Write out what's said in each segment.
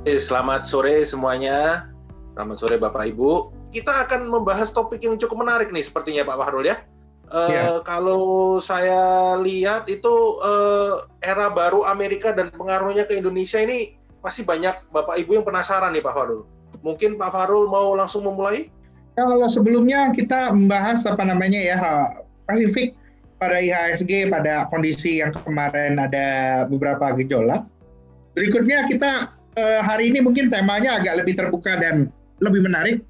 Selamat sore semuanya. Selamat sore Bapak Ibu. Kita akan membahas topik yang cukup menarik nih sepertinya Pak Fahrul ya. Kalau saya lihat itu era baru Amerika dan pengaruhnya ke Indonesia ini pasti banyak Bapak Ibu yang penasaran nih Pak Fahrul. Mungkin Pak Fahrul mau langsung memulai? Kalau sebelumnya kita membahas Pasifik pada IHSG pada kondisi yang kemarin ada beberapa gejolak. Berikutnya kita hari ini mungkin temanya agak lebih terbuka dan lebih menarik.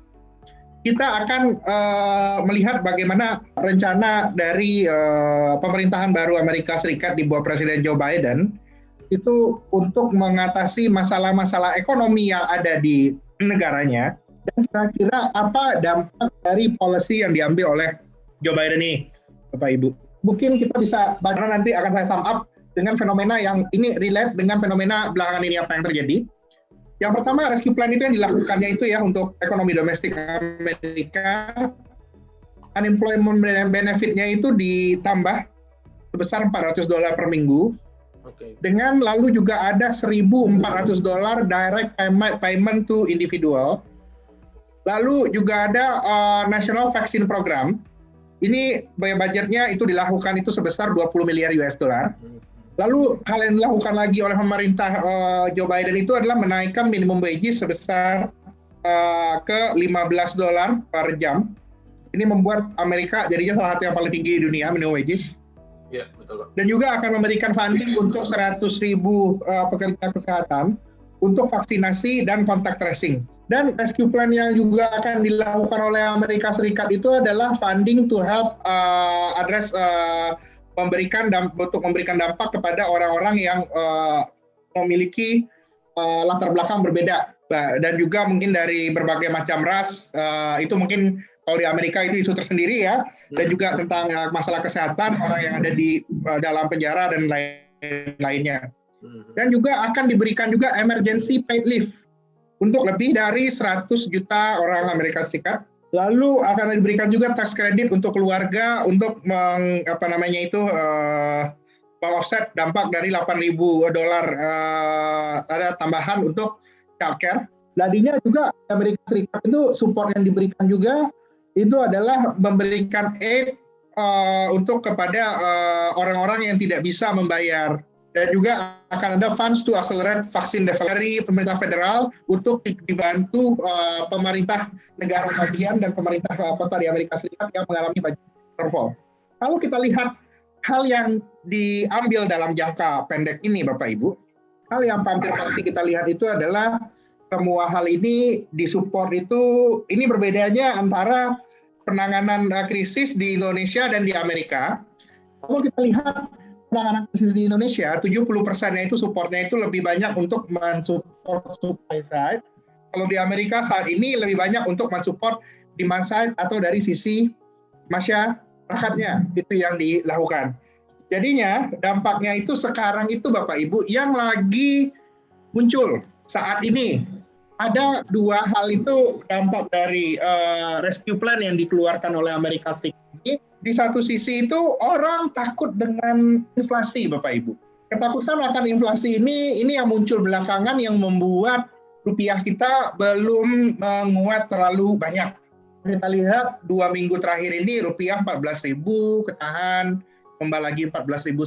Kita akan melihat bagaimana rencana dari pemerintahan baru Amerika Serikat di bawah Presiden Joe Biden itu untuk mengatasi masalah-masalah ekonomi yang ada di negaranya, dan kira-kira apa dampak dari policy yang diambil oleh Joe Biden ini, Bapak Ibu. Mungkin kita bisa baca, nanti akan saya sum up dengan fenomena yang ini relate dengan fenomena belakangan ini apa yang terjadi. Yang pertama, rescue plan itu yang dilakukannya itu ya untuk ekonomi domestik Amerika, unemployment benefit-nya itu ditambah sebesar $400 per minggu. Dengan lalu juga ada $1.400 direct payment to individual. Lalu juga ada National Vaccine Program. Ini budgetnya itu dilakukan itu sebesar $20 miliar. Lalu hal yang dilakukan lagi oleh pemerintah Joe Biden itu adalah menaikkan minimum wages sebesar ke $15 per jam. Ini membuat Amerika jadinya salah satu yang paling tinggi di dunia minimum wages. Ya, betul. Dan juga akan memberikan funding untuk 100.000 pekerja kesehatan untuk vaksinasi dan contact tracing. Dan rescue plan yang juga akan dilakukan oleh Amerika Serikat itu adalah funding to help memberikan dampak kepada orang-orang yang memiliki latar belakang berbeda, dan juga mungkin dari berbagai macam ras. Itu mungkin kalau di Amerika itu isu tersendiri ya, dan juga tentang masalah kesehatan orang yang ada di dalam penjara dan lain-lainnya. Dan juga akan diberikan juga emergency paid leave untuk lebih dari 100 juta orang Amerika Serikat. Lalu akan diberikan juga tax credit untuk keluarga untuk offset dampak dari $8.000 ada tambahan untuk childcare. Tadinya juga Amerika Serikat itu support yang diberikan juga itu adalah memberikan aid untuk kepada orang-orang yang tidak bisa membayar. Dan juga akan ada funds to accelerate vaksin delivery pemerintah federal untuk dibantu pemerintah negara bagian dan pemerintah kota di Amerika Serikat yang mengalami budget shortfall. Kalau kita lihat hal yang diambil dalam jangka pendek ini, Bapak Ibu, hal yang hampir pasti kita lihat itu adalah semua hal ini disupport itu, ini berbedanya antara penanganan krisis di Indonesia dan di Amerika. Kalau kita lihat penanganan krisis di Indonesia, 70%-nya itu supportnya itu lebih banyak untuk mensupport supply side. Kalau di Amerika saat ini lebih banyak untuk mensupport demand side atau dari sisi masyarakatnya, itu yang dilakukan. Jadinya dampaknya itu sekarang itu Bapak Ibu yang lagi muncul saat ini. Ada dua hal itu dampak dari rescue plan yang dikeluarkan oleh Amerika Serikat ini. Di satu sisi itu orang takut dengan inflasi, Bapak Ibu. Ketakutan akan inflasi ini yang muncul belakangan yang membuat rupiah kita belum menguat terlalu banyak. Kita lihat 2 minggu terakhir ini rupiah 14.000 ketahan, kembali lagi 14.100,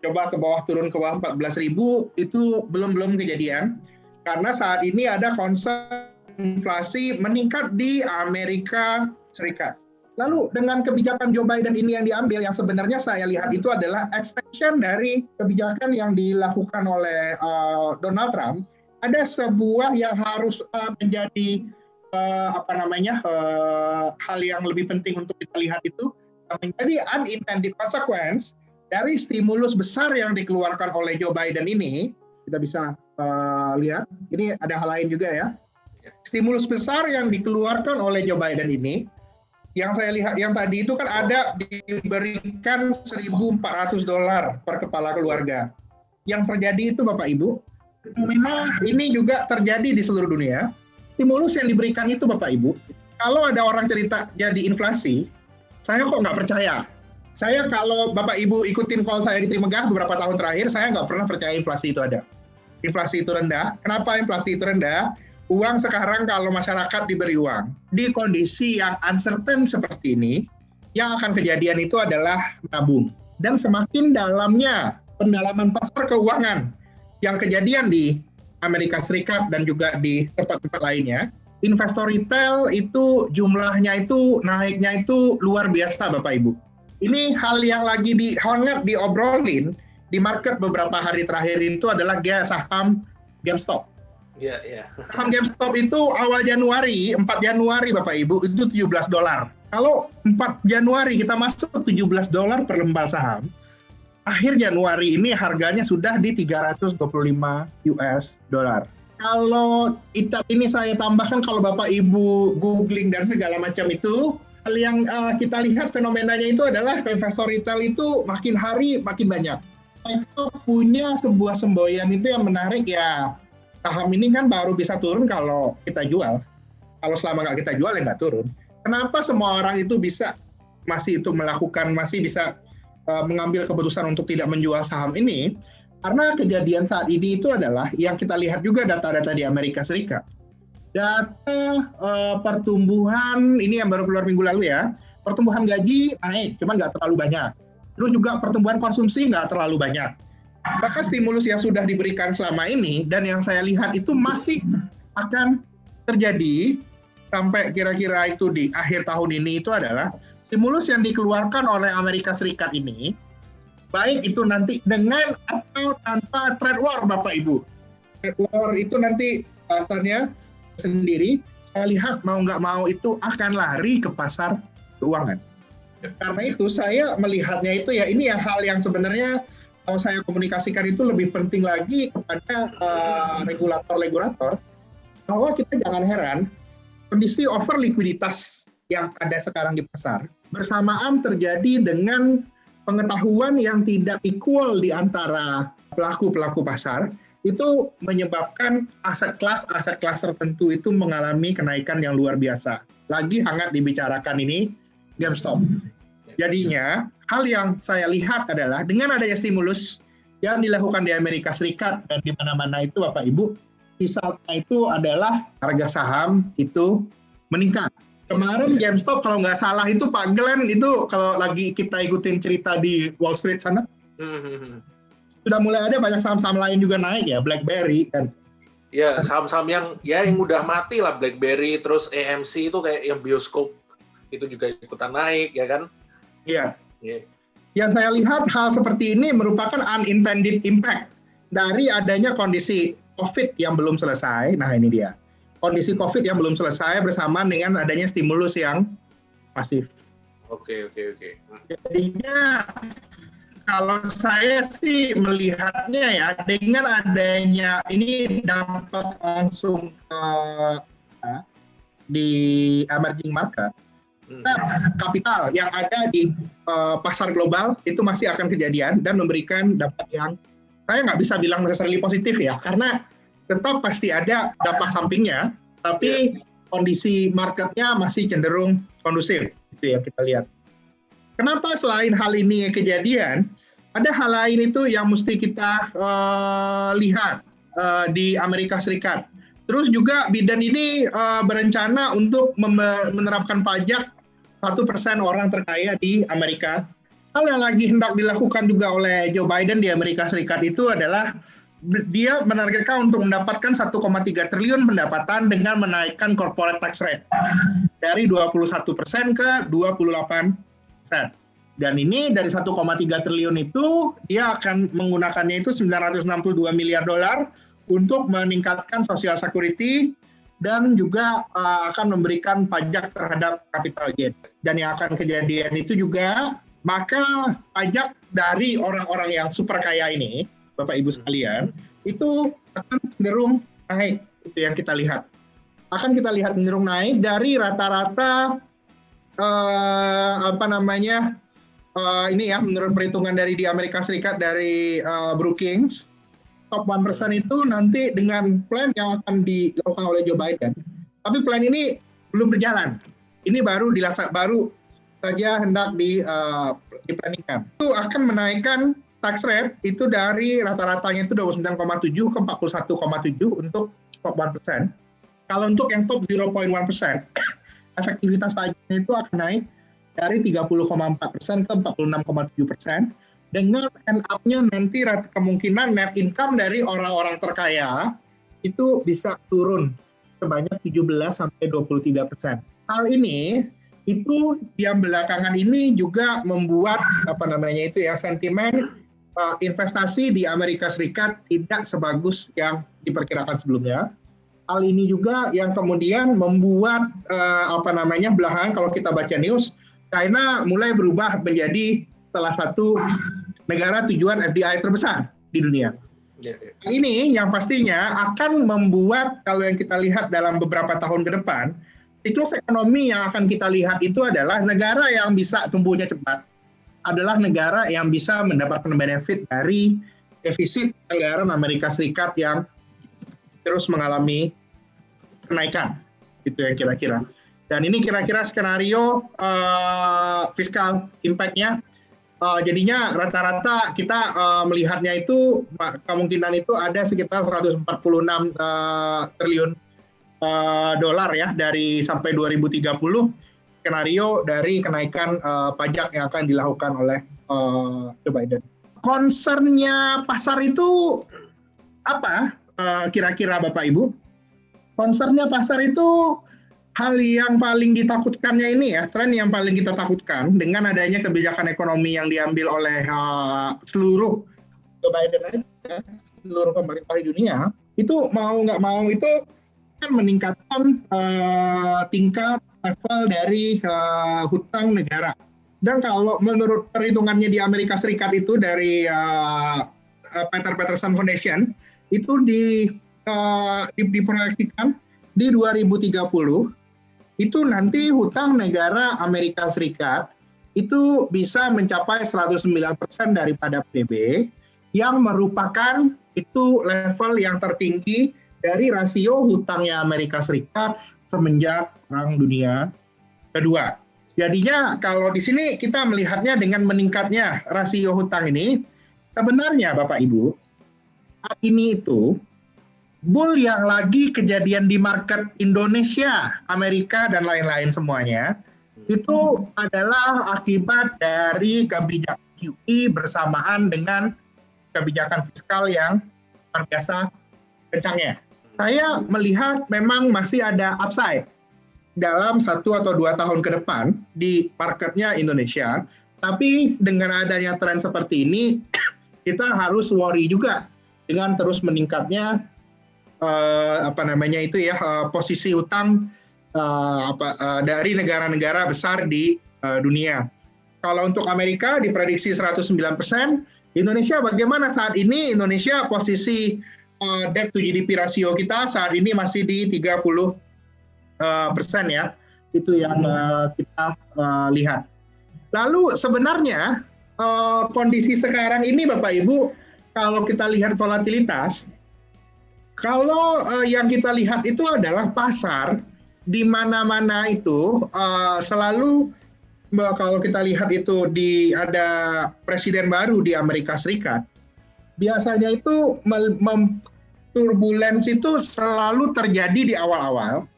coba ke bawah turun ke bawah 14.000, itu belum kejadian. Karena saat ini ada concern inflasi meningkat di Amerika Serikat. Lalu dengan kebijakan Joe Biden ini yang diambil, yang sebenarnya saya lihat itu adalah extension dari kebijakan yang dilakukan oleh Donald Trump. Ada sebuah yang harus menjadi hal yang lebih penting untuk kita lihat itu, menjadi unintended consequence dari stimulus besar yang dikeluarkan oleh Joe Biden ini. Kita bisa lihat, ini ada hal lain juga ya. Stimulus besar yang dikeluarkan oleh Joe Biden ini, yang saya lihat yang tadi itu kan ada diberikan $1.400 per kepala keluarga. Yang terjadi itu Bapak Ibu, fenomena ini juga terjadi di seluruh dunia. Stimulus yang diberikan itu Bapak Ibu, kalau ada orang cerita jadi inflasi, saya kok nggak percaya. Saya kalau Bapak Ibu ikutin call saya di Trimegah beberapa tahun terakhir, saya nggak pernah percaya inflasi itu ada. inflasi itu rendah. Kenapa inflasi itu rendah? Uang sekarang kalau masyarakat diberi uang, di kondisi yang uncertain seperti ini, yang akan kejadian itu adalah menabung. Dan semakin dalamnya pendalaman pasar keuangan yang kejadian di Amerika Serikat dan juga di tempat-tempat lainnya, investor retail itu jumlahnya itu naiknya itu luar biasa Bapak Ibu. Ini hal yang lagi hangat diobrolin di market beberapa hari terakhir itu adalah saham GameStop. Iya. Saham GameStop itu awal Januari, 4 Januari Bapak Ibu itu $17. Kalau 4 Januari kita masuk $17 per lembar saham, akhir Januari ini harganya sudah di $325. Kalau ini saya tambahkan, kalau Bapak Ibu googling dan segala macam itu, hal yang kita lihat fenomenanya itu adalah investor retail itu makin hari makin banyak. Mereka punya sebuah semboyan itu yang menarik ya, saham ini kan baru bisa turun kalau kita jual. Kalau selama nggak kita jual ya nggak turun. Kenapa semua orang itu masih bisa mengambil keputusan untuk tidak menjual saham ini? Karena kejadian saat ini itu adalah yang kita lihat juga data-data di Amerika Serikat. Data pertumbuhan ini yang baru keluar minggu lalu ya, pertumbuhan gaji naik, cuman nggak terlalu banyak. Terus juga pertumbuhan konsumsi nggak terlalu banyak. Maka stimulus yang sudah diberikan selama ini dan yang saya lihat itu masih akan terjadi sampai kira-kira itu di akhir tahun ini itu adalah stimulus yang dikeluarkan oleh Amerika Serikat ini, baik itu nanti dengan atau tanpa trade war Bapak Ibu. Trade war itu nanti bahasannya sendiri, saya lihat mau nggak mau itu akan lari ke pasar keuangan. Karena itu saya melihatnya itu ya ini yang hal yang sebenarnya kalau saya komunikasikan itu lebih penting lagi kepada regulator-regulator, bahwa kita jangan heran kondisi over likuiditas yang ada sekarang di pasar bersamaan terjadi dengan pengetahuan yang tidak equal di antara pelaku-pelaku pasar itu menyebabkan aset kelas tertentu itu mengalami kenaikan yang luar biasa. Lagi hangat dibicarakan ini GameStop. Jadinya hal yang saya lihat adalah dengan adanya stimulus yang dilakukan di Amerika Serikat dan di mana-mana itu Bapak Ibu, misalnya itu adalah harga saham itu meningkat. Kemarin GameStop kalau nggak salah itu Pak Glenn itu kalau lagi kita ikutin cerita di Wall Street sana, sudah mulai ada banyak saham-saham lain juga naik ya, BlackBerry kan. Ya saham-saham yang udah mati lah, BlackBerry, terus AMC itu kayak yang bioskop itu juga ikutan naik ya kan? Iya. Yang saya lihat hal seperti ini merupakan unintended impact dari adanya kondisi COVID yang belum selesai. Nah ini dia. Kondisi COVID yang belum selesai bersamaan dengan adanya stimulus yang masif. Oke. Jadinya kalau saya sih melihatnya ya dengan adanya ini dampak langsung di emerging market, kapital yang ada di pasar global itu masih akan kejadian dan memberikan dampak yang saya nggak bisa bilang necessarily positif ya, karena tetap pasti ada dampak sampingnya, tapi kondisi marketnya masih cenderung kondusif, itu yang kita lihat. Kenapa selain hal ini kejadian, ada hal lain itu yang mesti kita lihat di Amerika Serikat. Terus juga Biden ini berencana untuk menerapkan pajak 1% orang terkaya di Amerika. Hal yang lagi hendak dilakukan juga oleh Joe Biden di Amerika Serikat itu adalah dia menargetkan untuk mendapatkan 1,3 triliun pendapatan dengan menaikkan corporate tax rate dari 21% ke 28%. Dan ini dari 1,3 triliun itu dia akan menggunakannya itu $962 miliar untuk meningkatkan social security dan juga akan memberikan pajak terhadap capital gain. Dan yang akan kejadian itu juga maka pajak dari orang-orang yang super kaya ini, Bapak Ibu sekalian, itu akan cenderung naik, itu yang kita lihat. Akan kita lihat cenderung naik dari rata-rata ini ya menurut perhitungan dari di Amerika Serikat dari Brookings, top 1% itu nanti dengan plan yang akan dilakukan oleh Joe Biden. Tapi plan ini belum berjalan. Ini baru saja hendak diplaningkan. Itu akan menaikkan tax rate itu dari rata-ratanya itu 29,7 ke 41,7 untuk top 1%. Kalau untuk yang top 0,1%, efektivitas pajaknya itu akan naik dari 30,4% ke 46,7%. Dengan end up-nya nanti kemungkinan net income dari orang-orang terkaya itu bisa turun sebanyak 17-23%. Hal ini itu yang belakangan ini juga membuat sentimen investasi di Amerika Serikat tidak sebagus yang diperkirakan sebelumnya. Hal ini juga yang kemudian membuat belakangan kalau kita baca news, China mulai berubah menjadi salah satu negara tujuan FDI terbesar di dunia. Ini yang pastinya akan membuat, kalau yang kita lihat dalam beberapa tahun ke depan, siklus ekonomi yang akan kita lihat itu adalah negara yang bisa tumbuhnya cepat, adalah negara yang bisa mendapatkan benefit dari defisit anggaran Amerika Serikat yang terus mengalami kenaikan. Itu yang kira-kira. Dan ini kira-kira skenario fiskal impact-nya. Jadinya rata-rata kita melihatnya itu kemungkinan itu ada sekitar 146 triliun dolar ya dari sampai 2030 skenario dari kenaikan pajak yang akan dilakukan oleh Joe Biden. Concernnya pasar itu apa kira-kira Bapak Ibu? Concernnya pasar itu hal yang paling ditakutkannya ini ya, tren yang paling kita takutkan dengan adanya kebijakan ekonomi yang diambil oleh seluruh Joe Biden, seluruh pemerintah di dunia, itu mau nggak mau itu kan meningkatkan tingkat level dari hutang negara. Dan kalau menurut perhitungannya di Amerika Serikat itu dari Peter Peterson Foundation, itu diproyeksikan di 2030 itu nanti hutang negara Amerika Serikat itu bisa mencapai 109% daripada PDB, yang merupakan itu level yang tertinggi dari rasio hutangnya Amerika Serikat semenjak Perang Dunia Kedua. Jadinya kalau di sini kita melihatnya dengan meningkatnya rasio hutang ini, sebenarnya Bapak Ibu, saat ini itu bull yang lagi kejadian di market Indonesia, Amerika, dan lain-lain semuanya, itu adalah akibat dari kebijakan QE bersamaan dengan kebijakan fiskal yang luar biasa kencangnya. Saya melihat memang masih ada upside dalam 1 atau 2 tahun ke depan di marketnya Indonesia, tapi dengan adanya tren seperti ini, kita harus worry juga dengan terus meningkatnya posisi hutang dari negara-negara besar di dunia. Kalau untuk Amerika diprediksi 109%, Indonesia bagaimana saat ini? Indonesia posisi debt to GDP rasio kita saat ini masih di 30% ya. Itu yang kita lihat. Lalu sebenarnya kondisi sekarang ini Bapak Ibu, kalau kita lihat volatilitas, kalau yang kita lihat itu adalah pasar di mana-mana itu selalu, kalau kita lihat itu ada presiden baru di Amerika Serikat, biasanya itu turbulence itu selalu terjadi di awal-awal.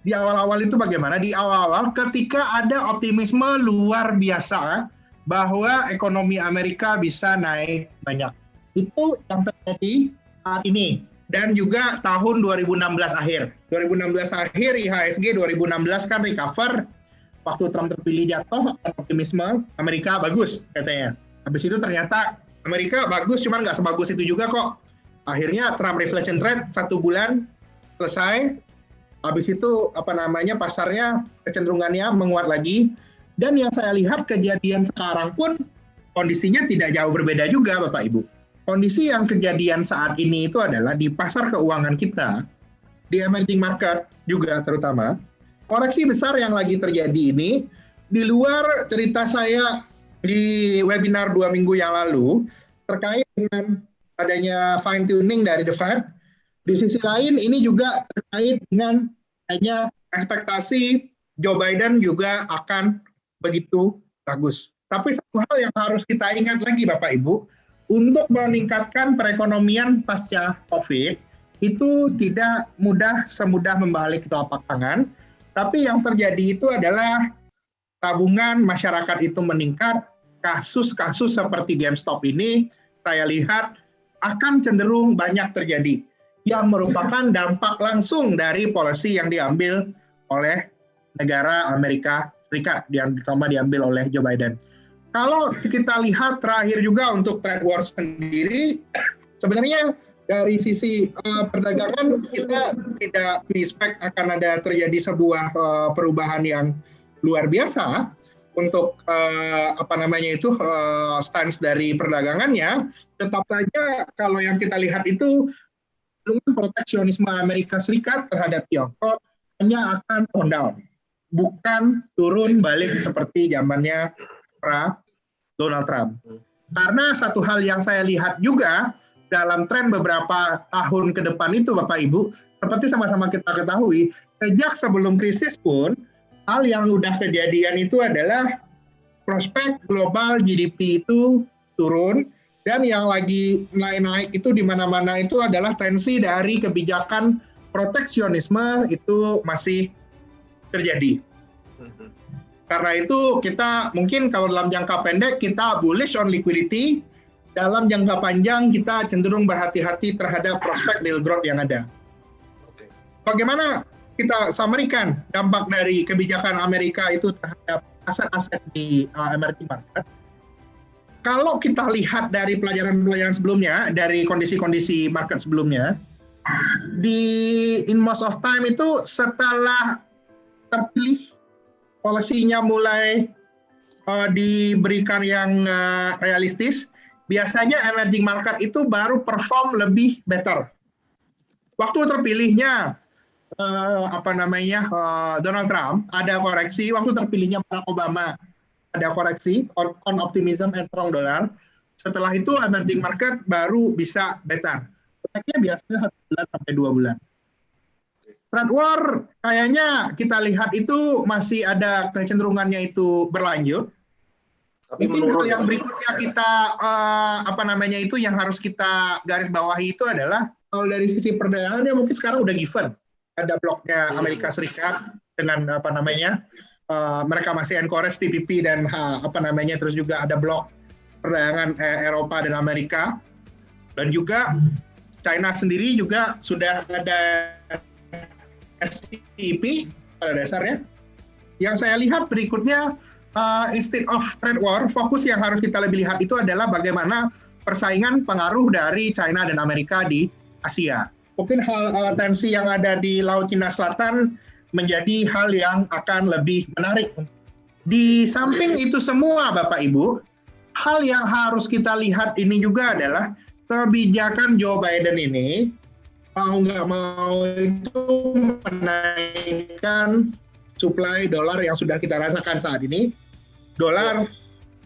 Di awal-awal itu bagaimana? Di awal-awal ketika ada optimisme luar biasa bahwa ekonomi Amerika bisa naik banyak. Itu yang terjadi saat ini. Dan juga tahun 2016 akhir. 2016 akhir IHSG 2016 kan recover. Waktu Trump terpilih jatuh, optimisme Amerika bagus katanya. Habis itu ternyata Amerika bagus, cuman nggak sebagus itu juga kok. Akhirnya Trump reflation rate 1 bulan selesai. Habis itu pasarnya kecenderungannya menguat lagi. Dan yang saya lihat kejadian sekarang pun kondisinya tidak jauh berbeda juga Bapak Ibu. Kondisi yang kejadian saat ini itu adalah di pasar keuangan kita, di emerging market juga terutama, koreksi besar yang lagi terjadi ini, di luar cerita saya di webinar 2 minggu yang lalu, terkait dengan adanya fine tuning dari The Fed, di sisi lain ini juga terkait dengan adanya ekspektasi Joe Biden juga akan begitu bagus. Tapi satu hal yang harus kita ingat lagi Bapak Ibu, untuk meningkatkan perekonomian pasca COVID, itu tidak semudah membalik telapak tangan, tapi yang terjadi itu adalah tabungan masyarakat itu meningkat, kasus-kasus seperti GameStop ini, saya lihat akan cenderung banyak terjadi, yang merupakan dampak langsung dari policy yang diambil oleh negara Amerika Serikat, yang terutama diambil oleh Joe Biden. Kalau kita lihat terakhir juga untuk trade war sendiri, sebenarnya dari sisi perdagangan kita tidak expect akan ada terjadi sebuah perubahan yang luar biasa untuk stance dari perdagangannya. Tetap saja kalau yang kita lihat itu dengan proteksionisme Amerika Serikat terhadap Tiongkok hanya akan tone down, bukan turun balik seperti zamannya Donald Trump. Karena satu hal yang saya lihat juga dalam tren beberapa tahun ke depan itu Bapak Ibu, seperti sama-sama kita ketahui, sejak sebelum krisis pun, hal yang sudah kejadian itu adalah prospek global GDP itu turun, dan yang lagi naik-naik itu di mana-mana itu adalah tensi dari kebijakan proteksionisme itu masih terjadi. Karena itu kita mungkin kalau dalam jangka pendek kita bullish on liquidity, dalam jangka panjang kita cenderung berhati-hati terhadap prospek deal growth yang ada. Bagaimana kita summary-kan dampak dari kebijakan Amerika itu terhadap aset-aset di emerging market? Kalau kita lihat dari pelajaran-pelajaran sebelumnya, dari kondisi-kondisi market sebelumnya, in most of time itu setelah terpilih polisinya mulai diberikan yang realistis, biasanya emerging market itu baru perform lebih better. Waktu terpilihnya Donald Trump ada koreksi, waktu terpilihnya Barack Obama ada koreksi on optimism and strong dollar. Setelah itu emerging market baru bisa better. Biasanya 1 bulan sampai 2 bulan. Trade war kayaknya kita lihat itu masih ada kecenderungannya itu berlanjut. Tapi mungkin hal yang berikutnya kita itu yang harus kita garis bawahi itu adalah kalau dari sisi perdagangannya mungkin sekarang udah given. Ada bloknya Amerika Serikat dengan mereka masih encourage TPP dan terus juga ada blok perdagangan Eropa dan Amerika, dan juga China sendiri juga sudah ada SCP pada dasarnya. Yang saya lihat berikutnya, instead of trade war, fokus yang harus kita lebih lihat itu adalah bagaimana persaingan pengaruh dari China dan Amerika di Asia. Mungkin hal tensi yang ada di Laut Cina Selatan menjadi hal yang akan lebih menarik. Di samping itu semua Bapak Ibu, hal yang harus kita lihat ini juga adalah kebijakan Joe Biden ini mau nggak mau itu menaikkan supply dolar yang sudah kita rasakan saat ini. Dolar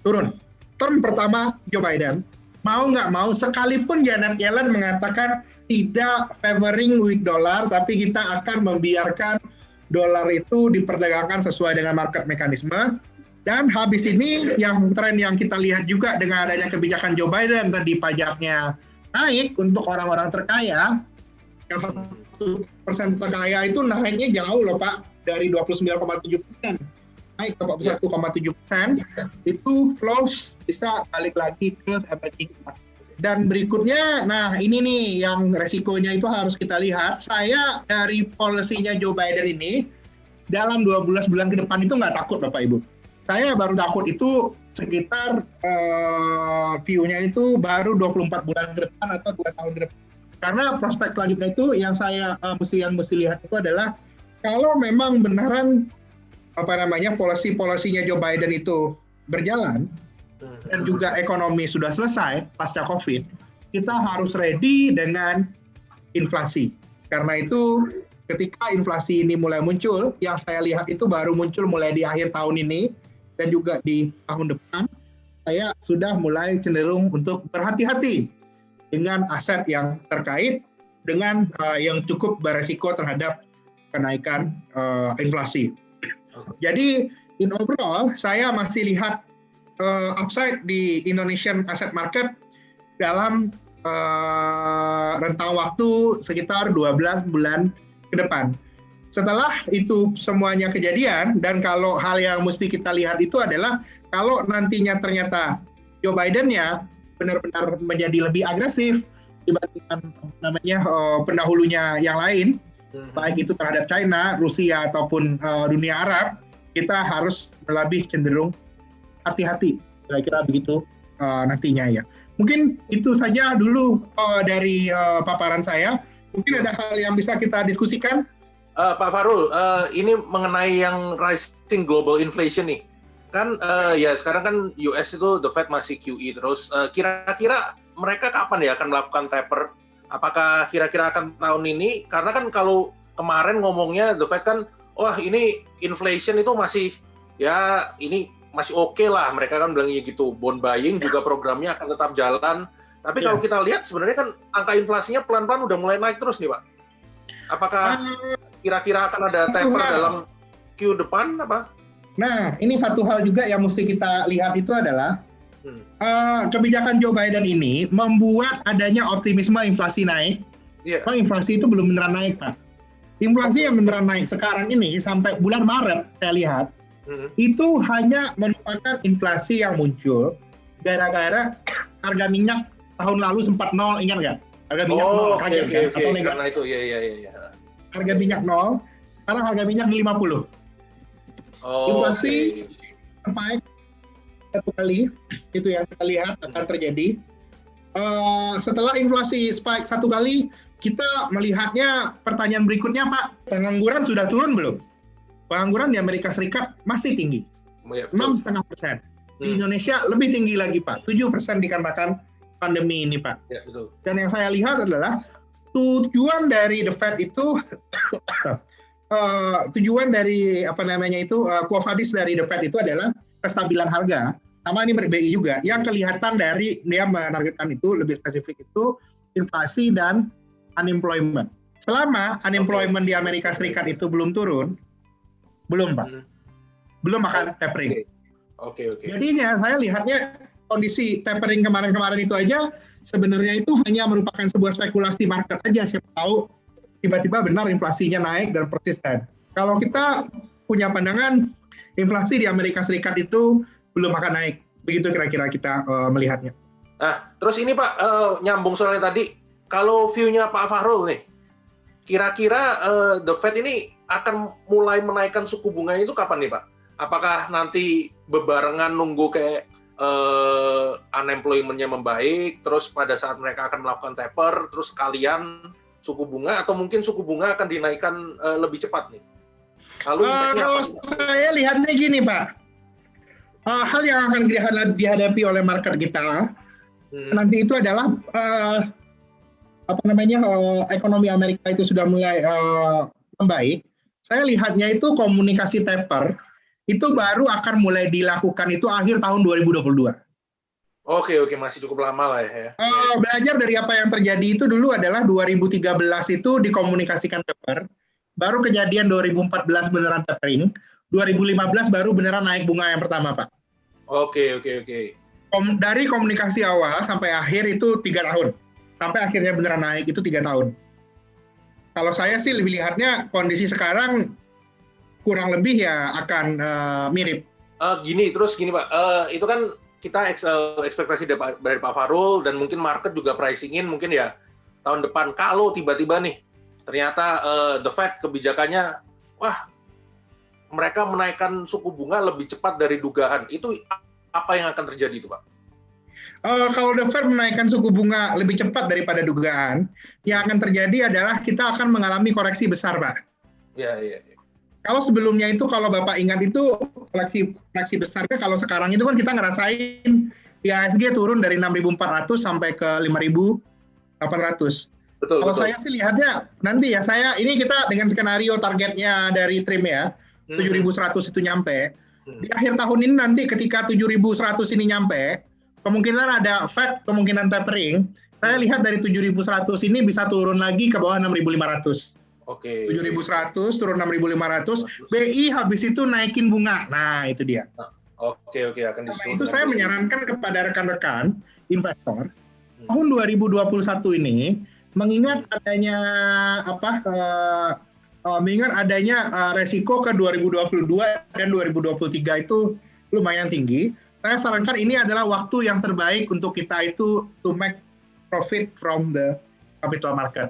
turun. Term pertama Joe Biden, mau nggak mau, sekalipun Janet Yellen mengatakan tidak favoring weak dollar, tapi kita akan membiarkan dolar itu diperdagangkan sesuai dengan market mekanisme. Dan habis ini yang tren yang kita lihat juga dengan adanya kebijakan Joe Biden, tadi pajaknya naik untuk orang-orang terkaya, yang 1% terkaya itu naiknya jauh loh Pak, dari 29,7% naik ke 41,7%, itu flows bisa balik lagi ke emerging market. Dan berikutnya, nah ini nih yang resikonya itu harus kita lihat. Saya dari polisinya Joe Biden ini, dalam 12 bulan ke depan itu nggak takut Bapak Ibu. Saya baru takut itu sekitar view-nya itu baru 24 bulan ke depan atau 2 tahun ke depan. Karena prospek selanjutnya itu yang saya mesti lihat itu adalah kalau memang benaran polisi-polisinya Joe Biden itu berjalan dan juga ekonomi sudah selesai pasca COVID, kita harus ready dengan inflasi. Karena itu ketika inflasi ini mulai muncul, yang saya lihat itu baru muncul mulai di akhir tahun ini dan juga di tahun depan, saya sudah mulai cenderung untuk berhati-hati dengan aset yang terkait dengan yang cukup beresiko terhadap kenaikan inflasi. Jadi in overall saya masih lihat upside di Indonesian asset market dalam rentang waktu sekitar 12 bulan ke depan. Setelah itu semuanya kejadian, dan kalau hal yang mesti kita lihat itu adalah kalau nantinya ternyata Joe Biden-nya benar-benar menjadi lebih agresif dibandingkan pendahulunya yang lain, baik itu terhadap China, Rusia ataupun dunia Arab, kita harus lebih cenderung hati-hati. Kira-kira begitu nantinya ya. Mungkin itu saja dulu dari paparan saya. Mungkin ada hal yang bisa kita diskusikan. Pak Fahrul, ini mengenai yang rising global inflation nih. Kan ya sekarang kan US itu the Fed masih QE terus. Kira-kira mereka kapan ya akan melakukan taper? Apakah kira-kira akan tahun ini? Karena kan kalau kemarin ngomongnya the Fed kan, wah ini inflation itu masih ya ini masih oke lah. Mereka kan bilangnya gitu. Bond buying juga programnya akan tetap jalan. Tapi kalau kita lihat sebenarnya kan angka inflasinya pelan-pelan udah mulai naik terus nih Pak. Apakah kira-kira akan ada taper dalam Q depan apa? Nah, ini satu hal juga yang mesti kita lihat itu adalah kebijakan Joe Biden ini membuat adanya optimisme inflasi naik. Pak, inflasi itu belum beneran naik, Pak. Inflasi yang beneran naik sekarang ini sampai bulan Maret saya lihat itu hanya merupakan inflasi yang muncul gara-gara harga minyak tahun lalu sempat nol, ingat nggak? Harga minyak nol, kaget kan? Atau negatif? Karena itu, iya. Harga minyak nol, sekarang harga minyak 50. Inflasi sampai satu kali, itu yang kita lihat akan terjadi. Setelah inflasi spike satu kali, kita melihatnya pertanyaan berikutnya, Pak, pengangguran sudah turun belum? Pengangguran di Amerika Serikat masih tinggi, 6,5%. Di Indonesia lebih tinggi lagi, Pak, 7% dikarenakan pandemi ini, Pak. Ya, betul. Dan yang saya lihat adalah tujuan dari the Fed itu, tujuan dari Quo Vadis dari the Fed itu adalah kestabilan harga. Sama ini BI juga. Yang kelihatan dari dia menargetkan itu lebih spesifik itu inflasi dan unemployment. Selama unemployment di Amerika Serikat itu belum turun, belum, Pak. Belum akan tapering. Oke. Jadinya saya lihatnya kondisi tapering kemarin-kemarin itu aja sebenarnya itu hanya merupakan sebuah spekulasi market aja. Siapa tahu tiba-tiba benar inflasinya naik dan persisten. Kalau kita punya pandangan inflasi di Amerika Serikat itu belum akan naik. Begitu kira-kira kita melihatnya. Nah, terus ini Pak, nyambung soalnya tadi, kalau view-nya Pak Fahrul nih, kira-kira the Fed ini akan mulai menaikkan suku bunga itu kapan nih Pak? Apakah nanti bebarengan nunggu kayak unemployment-nya membaik, terus pada saat mereka akan melakukan taper, terus sekalian suku bunga, atau mungkin suku bunga akan dinaikkan lebih cepat nih? Lalu kalau saya lihatnya gini Pak, hal yang akan dihadapi oleh market kita nanti itu adalah ekonomi Amerika itu sudah mulai membaik. Saya lihatnya itu komunikasi taper itu baru akan mulai dilakukan itu akhir tahun 2022. Oke, masih cukup lama lah ya. Belajar dari apa yang terjadi itu dulu adalah 2013 itu dikomunikasikan taper, baru kejadian 2014 beneran tapering, 2015 baru beneran naik bunga yang pertama, Pak. Oke. Dari komunikasi awal sampai akhir itu 3 tahun, sampai akhirnya beneran naik itu 3 tahun. Kalau saya sih lebih lihatnya kondisi sekarang kurang lebih ya akan mirip. Gini Pak, itu kan kita ekspektasi dari Pak Fahrul dan mungkin market juga pricing-in mungkin ya tahun depan kalau tiba-tiba nih ternyata the Fed kebijakannya mereka menaikkan suku bunga lebih cepat dari dugaan, itu apa yang akan terjadi itu Pak? Kalau the Fed menaikkan suku bunga lebih cepat daripada dugaan, yang akan terjadi adalah kita akan mengalami koreksi besar, Pak. Iya. Kalau sebelumnya itu, kalau Bapak ingat itu, koreksi besarnya kalau sekarang itu kan kita ngerasain IHSG turun dari 6.400 sampai ke 5.800. Betul. Saya sih lihatnya, nanti ya, ini kita dengan skenario targetnya dari TRIM ya, 7.100 itu nyampe. Di akhir tahun ini nanti ketika 7.100 ini nyampe, kemungkinan ada Fed, kemungkinan tapering. Saya lihat dari 7.100 ini bisa turun lagi ke bawah 6.500. Oke. 7.100 turun 6.500. BI habis itu naikin bunga. Nah, itu dia. Oke, akan Karena disusul. itu saya menyarankan kepada rekan-rekan investor tahun 2021 ini mengingat adanya resiko ke 2022 dan 2023 itu lumayan tinggi. Saya sarankan ini adalah waktu yang terbaik untuk kita itu to make profit from the capital market.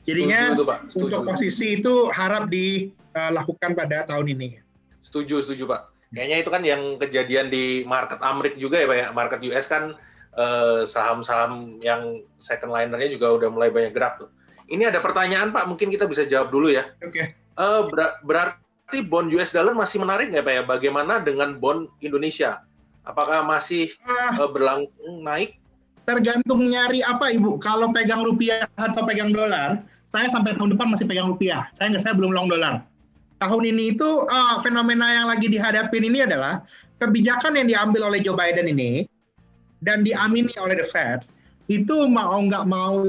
Jadinya untuk posisi itu harap dilakukan pada tahun ini. Setuju Pak. Kayaknya itu kan yang kejadian di market Amerika juga ya Pak ya. Market US kan saham-saham yang second linernya juga udah mulai banyak gerak tuh. Ini ada pertanyaan Pak, mungkin kita bisa jawab dulu ya. Oke. Berarti bond US dollar masih menarik nggak Pak ya? Bagaimana dengan bond Indonesia? Apakah masih berlangsung naik? Tergantung nyari apa Ibu. Kalau pegang rupiah atau pegang dolar, saya sampai tahun depan masih pegang rupiah. Saya belum long dolar. Tahun ini itu fenomena yang lagi dihadapin ini adalah kebijakan yang diambil oleh Joe Biden ini dan diamini oleh the Fed itu mau nggak mau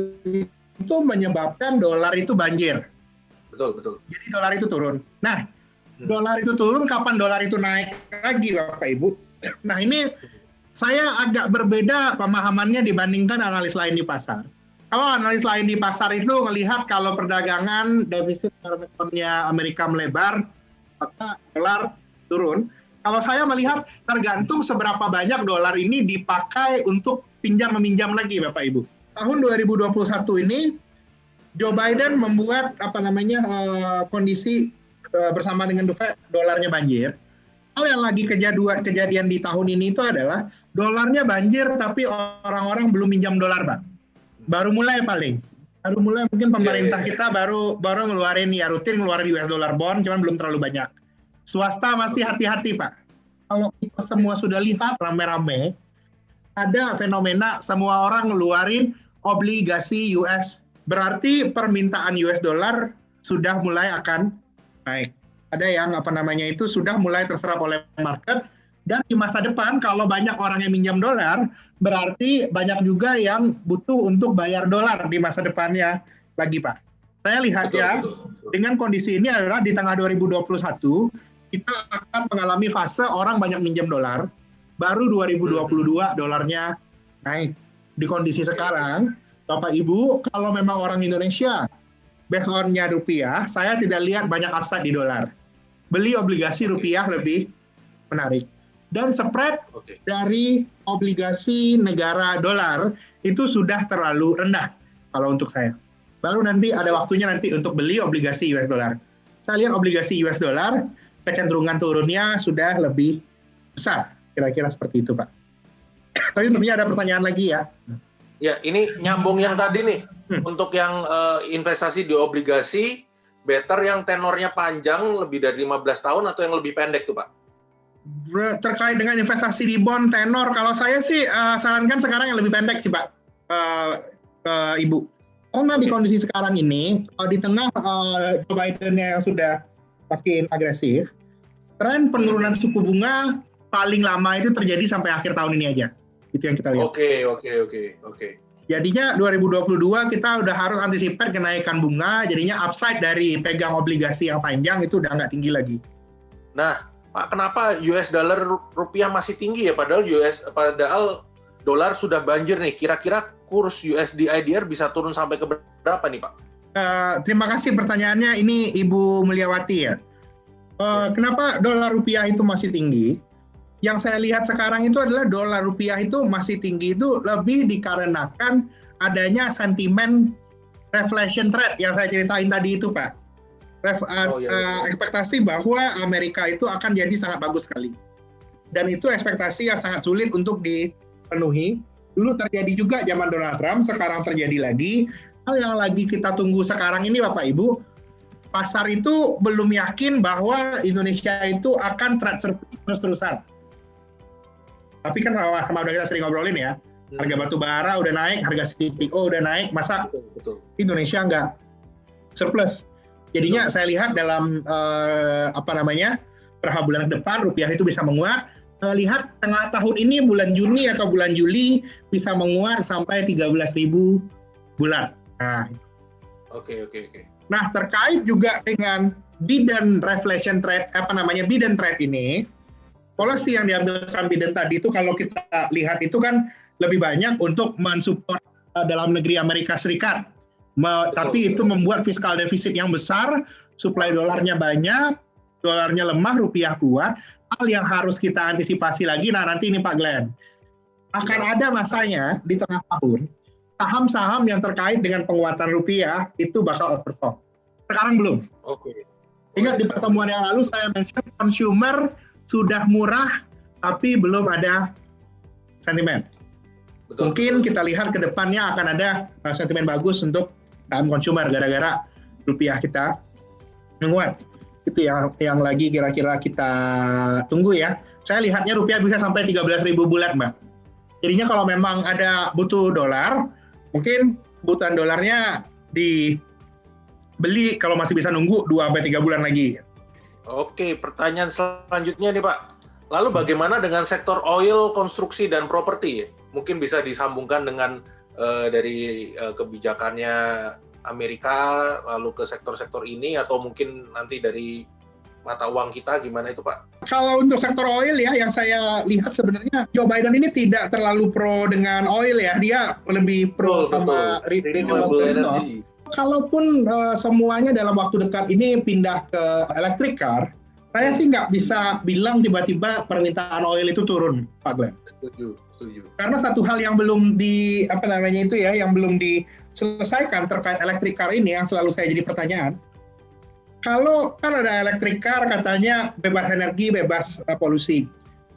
itu menyebabkan dolar itu banjir. Betul. Jadi dolar itu turun. Nah, dolar itu turun, kapan dolar itu naik lagi Bapak Ibu? Nah ini saya agak berbeda pemahamannya dibandingkan analis lain di pasar. Kalau analis lain di pasar itu melihat kalau perdagangan defisit ekonominya Amerika melebar, maka dolar turun. Kalau saya melihat tergantung seberapa banyak dolar ini dipakai untuk pinjam-meminjam lagi, Bapak Ibu. Tahun 2021 ini, Joe Biden membuat kondisi bersama dengan The Fed, dolarnya banjir. Hal yang lagi kejadian di tahun ini itu adalah dolarnya banjir, tapi orang-orang belum minjam dolar, Pak. Baru mulai mungkin pemerintah kita baru ngeluarin rutin ngeluarin US dollar bond, cuman belum terlalu banyak. Swasta masih hati-hati Pak. Kalau kita semua sudah lihat rame-rame, ada fenomena semua orang ngeluarin obligasi US, berarti permintaan US dollar sudah mulai akan naik. Ada yang itu sudah mulai terserap oleh market. Dan di masa depan kalau banyak orang yang minjam dolar, berarti banyak juga yang butuh untuk bayar dolar di masa depannya lagi Pak. Saya lihat dengan kondisi ini adalah di tengah 2021, kita akan mengalami fase orang banyak minjam dolar, baru 2022 dolarnya naik. Di kondisi sekarang, Bapak Ibu, kalau memang orang Indonesia, background-nya rupiah, saya tidak lihat banyak upside di dolar. Beli obligasi rupiah lebih menarik. Dan spread dari obligasi negara dolar itu sudah terlalu rendah kalau untuk saya. Baru nanti ada waktunya untuk beli obligasi US dollar. Saya lihat obligasi US dollar kecenderungan turunnya sudah lebih besar. Kira-kira seperti itu, Pak. Tapi tentunya ada pertanyaan lagi ya. Ya, ini nyambung yang tadi nih. Untuk yang investasi di obligasi, better yang tenornya panjang lebih dari 15 tahun atau yang lebih pendek tuh, Pak? Terkait dengan investasi di bond tenor, kalau saya sih sarankan sekarang yang lebih pendek sih Pak, Ibu. Karena di kondisi sekarang ini, di tengah Joe Biden yang sudah makin agresif, tren penurunan suku bunga paling lama itu terjadi sampai akhir tahun ini aja. Itu yang kita lihat. Oke. Jadinya 2022 kita udah harus antisipasi kenaikan bunga, jadinya upside dari pegang obligasi yang panjang itu udah nggak tinggi lagi. Nah, Pak, kenapa US dollar rupiah masih tinggi ya? Padahal dolar sudah banjir nih. Kira-kira kurs USD IDR bisa turun sampai ke berapa nih, Pak? Terima kasih pertanyaannya. Ini Ibu Mulyawati ya. Kenapa dolar rupiah itu masih tinggi? Yang saya lihat sekarang itu adalah dolar rupiah itu masih tinggi itu lebih dikarenakan adanya sentimen reflation trade yang saya ceritain tadi itu, Pak. Ekspektasi bahwa Amerika itu akan jadi sangat bagus sekali. Dan itu ekspektasi yang sangat sulit untuk dipenuhi. Dulu terjadi juga zaman Donald Trump, sekarang terjadi lagi. Hal yang lagi kita tunggu sekarang ini Bapak Ibu, pasar itu belum yakin bahwa Indonesia itu akan trade surplus terus-terusan. Tapi kan kemarin udah kita sering ngobrolin ya, harga batu bara udah naik, harga CPO udah naik, masa Indonesia nggak surplus? Jadinya saya lihat dalam beberapa bulan ke depan rupiah itu bisa menguat. Lihat tengah tahun ini bulan Juni atau bulan Juli bisa menguat sampai 13.000 bulan. Nah, Oke. Nah, terkait juga dengan bid and reflation trade, bid and trade ini, policy yang diambilkan Biden tadi itu kalau kita lihat itu kan lebih banyak untuk mensupport dalam negeri Amerika Serikat. Tapi itu membuat fiskal defisit yang besar, suplai dolarnya banyak, dolarnya lemah, rupiah kuat. Hal yang harus kita antisipasi lagi, nah nanti ini Pak Glenn, akan ada masanya di tengah tahun, saham-saham yang terkait dengan penguatan rupiah itu bakal outperform. Sekarang belum. Oke. Ingat di pertemuan yang lalu saya mention consumer sudah murah, tapi belum ada sentimen. Betul, Mungkin kita lihat ke depannya akan ada sentimen bagus untuk saham consumer gara-gara rupiah kita menguat. Itu yang lagi kira-kira kita tunggu ya. Saya lihatnya rupiah bisa sampai 13.000 bulan, Mbak. Jadinya kalau memang ada butuh dolar, mungkin kebutuhan dolarnya dibeli kalau masih bisa nunggu 2-3 bulan lagi. Oke, pertanyaan selanjutnya nih Pak. Lalu bagaimana dengan sektor oil, konstruksi, dan properti? Mungkin bisa disambungkan dengan dari kebijakannya Amerika, lalu ke sektor-sektor ini, atau mungkin nanti dari mata uang kita, gimana itu Pak? Kalau untuk sektor oil ya, yang saya lihat sebenarnya Joe Biden ini tidak terlalu pro dengan oil ya, dia lebih pro sama renewable energy. Kalaupun semuanya dalam waktu dekat ini pindah ke electric car, saya sih nggak bisa bilang tiba-tiba permintaan oil itu turun, Pak Glenn. Setuju. Karena satu hal yang belum yang belum diselesaikan terkait electric car ini yang selalu saya jadi pertanyaan. Kalau kan ada electric car katanya bebas energi, bebas polusi.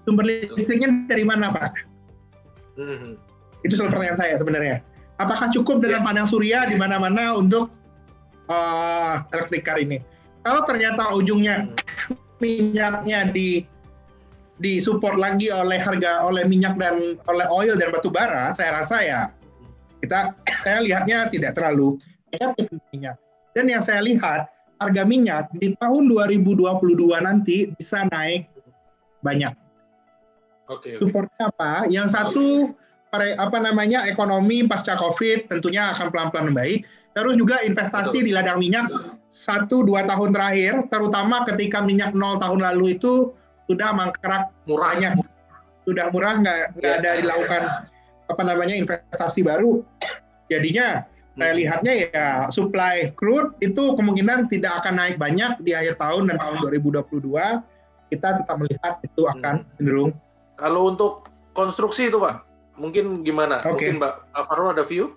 Sumber listriknya dari mana, Pak? Itu selalu pertanyaan saya sebenarnya. Apakah cukup dengan panel surya di mana-mana untuk electric car ini? Kalau ternyata ujungnya minyaknya disupport lagi oleh minyak dan oleh oil dan batu bara, saya rasa ya saya lihatnya tidak terlalu negatif minyak. Dan yang saya lihat harga minyak di tahun 2022 nanti bisa naik banyak. Oke. Supportnya apa? Yang satu ekonomi pasca COVID tentunya akan pelan-pelan membaik. Terus juga investasi di ladang minyak 1-2 tahun terakhir, terutama ketika minyak 0 tahun lalu itu sudah mangkrak murahnya, sudah murah nggak ada dilakukan investasi baru. Jadinya saya lihatnya ya supply crude itu kemungkinan tidak akan naik banyak di akhir tahun dan tahun 2022 kita tetap melihat itu akan cenderung. Kalau untuk konstruksi itu Pak, mungkin gimana? Mungkin Mbak Alvaro ada view?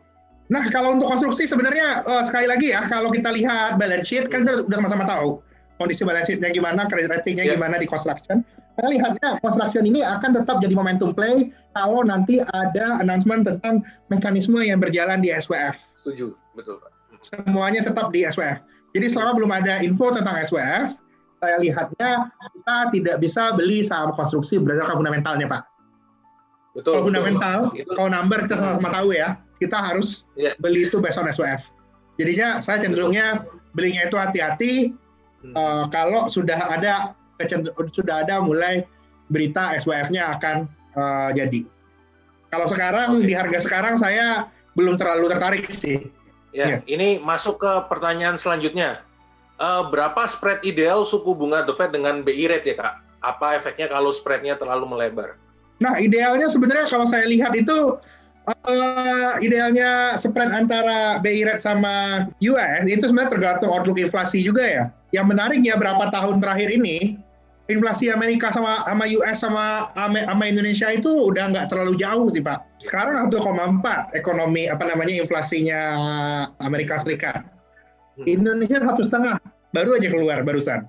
Nah, kalau untuk konstruksi sebenarnya sekali lagi ya, kalau kita lihat balance sheet kan kita sudah sama-sama tahu kondisi balance sheet-nya gimana, credit rating-nya gimana di construction. Saya lihatnya construction ini akan tetap jadi momentum play kalau nanti ada announcement tentang mekanisme yang berjalan di SWF. Setuju, betul Pak. Semuanya tetap di SWF. Jadi selama belum ada info tentang SWF, saya lihatnya kita tidak bisa beli saham konstruksi berdasarkan fundamentalnya, Pak. Betul. Kalau fundamental, kalau number kita sama-sama tahu ya, kita harus beli itu based on SWF. Jadinya saya cenderungnya belinya itu hati-hati kalau sudah ada mulai berita SWF-nya akan jadi. Kalau sekarang di harga sekarang saya belum terlalu tertarik sih. Ya, ini masuk ke pertanyaan selanjutnya. Berapa spread ideal suku bunga The Fed dengan BI rate ya Kak? Apa efeknya kalau spreadnya terlalu melebar? Nah, idealnya sebenarnya kalau saya lihat itu idealnya spread antara BI rate sama US itu sebenarnya tergantung outlook inflasi juga ya. Yang menariknya berapa tahun terakhir ini inflasi Amerika sama US sama Indonesia itu udah nggak terlalu jauh sih Pak. Sekarang 1,4 ekonomi inflasinya Amerika Serikat. Indonesia 1,5 baru aja keluar barusan.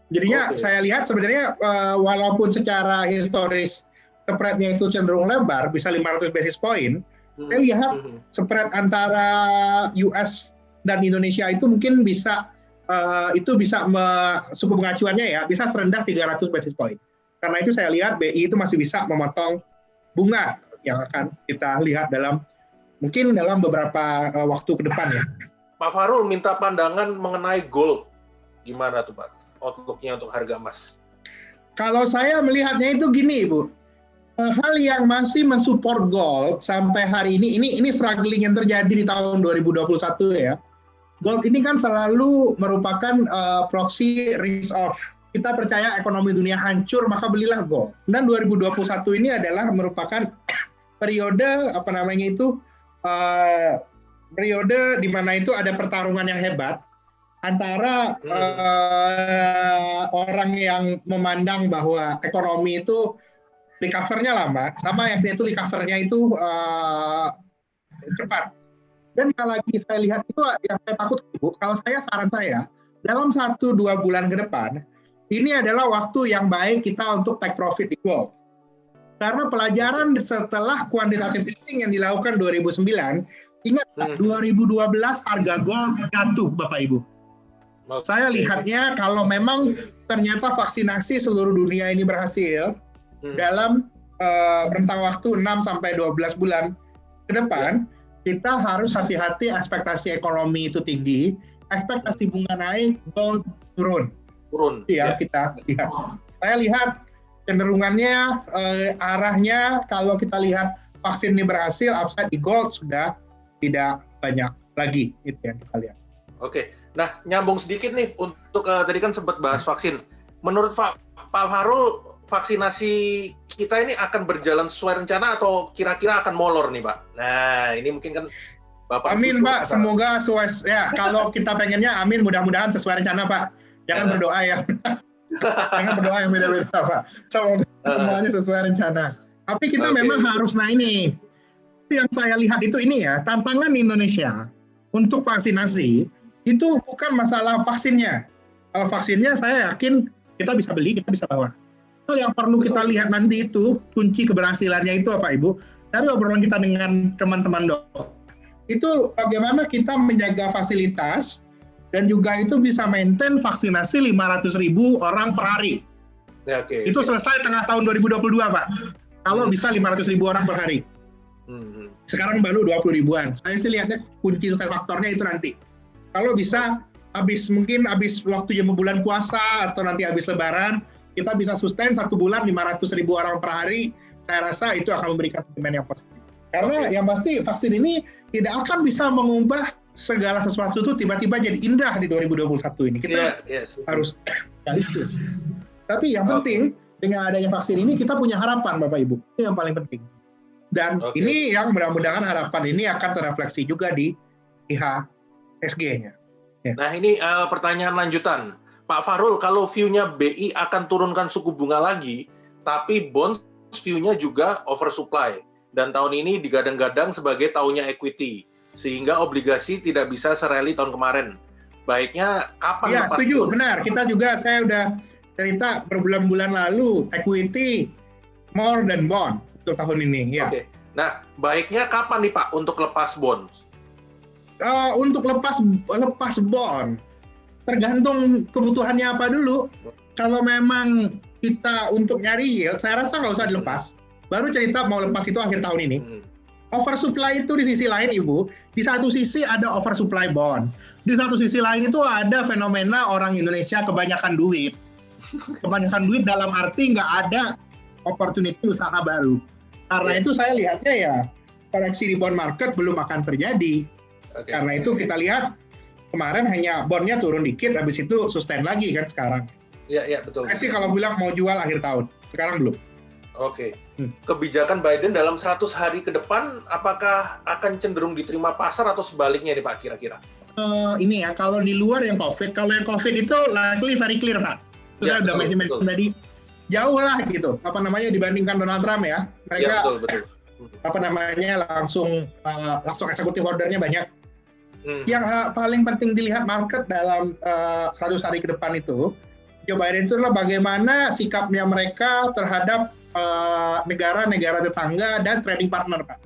Jadinya saya lihat sebenarnya walaupun secara historis spread-nya itu cenderung lebar, bisa 500 basis point, saya lihat spread antara US dan Indonesia itu mungkin bisa suku bunga acuannya ya bisa serendah 300 basis point. Karena itu saya lihat BI itu masih bisa memotong bunga yang akan kita lihat mungkin dalam beberapa waktu ke depan ya. Pak Fahrul minta pandangan mengenai gold. Gimana tuh Pak? Outlook-nya untuk harga emas? Kalau saya melihatnya itu gini, Bu. Hal yang masih mensupport gold sampai hari ini struggling yang terjadi di tahun 2021 ya. Gold ini kan selalu merupakan proxy risk off kita percaya ekonomi dunia hancur, maka belilah gold. Dan 2021 ini adalah merupakan periode periode di mana itu ada pertarungan yang hebat antara orang yang memandang bahwa ekonomi itu recover-nya lama, sama yang itu recover-nya itu cepat. Dan kalau lagi saya lihat itu yang saya takut, Ibu, kalau saran saya, dalam 1-2 bulan ke depan, ini adalah waktu yang baik kita untuk take profit di gold. Karena pelajaran setelah quantitative easing yang dilakukan 2009, ingat 2012 harga gold jatuh, Bapak Ibu. Saya lihatnya kalau memang ternyata vaksinasi seluruh dunia ini berhasil, dalam rentang waktu 6-12 bulan ke depan, kita harus hati-hati ekspektasi ekonomi itu tinggi, ekspektasi bunga naik, gold turun. Ya, kita lihat. Saya lihat cenderungannya arahnya kalau kita lihat vaksin ini berhasil, upside di gold sudah tidak banyak lagi, itu yang kita lihat. Oke, nah nyambung sedikit nih untuk tadi kan sempat bahas vaksin. Menurut Pak Fahrul, vaksinasi kita ini akan berjalan sesuai rencana atau kira-kira akan molor nih, Pak? Nah, ini mungkin kan Bapak. Amin, Pak. Semoga sesuai. Ya, kalau kita pengennya, amin. Mudah-mudahan sesuai rencana, Pak. Jangan berdoa ya. Jangan berdoa yang beda-beda, Pak. Semoga semuanya sesuai rencana. Tapi kita memang harus, nah ini. Yang saya lihat itu ini ya, tantangan Indonesia untuk vaksinasi itu bukan masalah vaksinnya. Kalau vaksinnya saya yakin kita bisa beli, kita bisa bawa. Yang perlu kita lihat nanti itu kunci keberhasilannya itu apa, Ibu? Dari obrolan kita dengan teman-teman dokter itu bagaimana kita menjaga fasilitas dan juga itu bisa maintain vaksinasi 500.000 orang per hari. Ya, itu selesai tengah tahun 2022, Pak. Kalau bisa 500.000 orang per hari. Sekarang baru 20.000-an. Saya sih lihatnya kunci faktornya itu nanti. Kalau bisa mungkin habis waktu jam bulan puasa atau nanti habis lebaran, kita bisa sustain 1 bulan 500.000 orang per hari, saya rasa itu akan memberikan sentimen yang positif. Karena yang pasti vaksin ini tidak akan bisa mengubah segala sesuatu itu tiba-tiba jadi indah di 2021 ini. Kita harus realistis. Tapi yang penting, dengan adanya vaksin ini kita punya harapan, Bapak Ibu. Itu yang paling penting. Dan ini yang mudah-mudahan harapan ini akan terrefleksi juga di IHSG-nya. Ya. Nah ini pertanyaan lanjutan. Pak Fahrul, kalau view-nya BI akan turunkan suku bunga lagi, tapi bonds view-nya juga oversupply. Dan tahun ini digadang-gadang sebagai tahunnya equity, sehingga obligasi tidak bisa serally tahun kemarin. Baiknya kapan? Ya, setuju, benar. Kita juga, saya udah cerita berbulan-bulan lalu, equity more than bond untuk tahun ini. Ya. Oke. Nah, baiknya kapan nih Pak untuk lepas bonds? Untuk lepas bond, tergantung kebutuhannya apa dulu. Kalau memang kita untuk nyari yield, saya rasa nggak usah dilepas. Baru cerita mau lepas itu akhir tahun ini. Oversupply itu di sisi lain, Ibu. Di satu sisi ada oversupply bond. Di satu sisi lain itu ada fenomena orang Indonesia kebanyakan duit. Kebanyakan duit dalam arti nggak ada opportunity usaha baru. Karena itu saya lihatnya ya, koreksi di bond market belum akan terjadi. Karena itu kita lihat kemarin hanya bondnya turun dikit, habis itu sustain lagi kan sekarang. Iya, betul. Saya sih kalau bilang mau jual akhir tahun, sekarang belum. Oke. Kebijakan Biden dalam 100 hari ke depan, apakah akan cenderung diterima pasar atau sebaliknya nih Pak kira-kira? Ini ya, kalau di luar yang COVID, kalau yang COVID itu likely very clear Pak. Saya udah mention tadi, jauh lah gitu, dibandingkan Donald Trump ya. Mereka, betul. langsung eksekutif ordernya banyak. Yang paling penting dilihat market dalam 100 hari ke depan itu, Joe Biden itu adalah bagaimana sikapnya mereka terhadap negara-negara tetangga dan trading partner, Pak.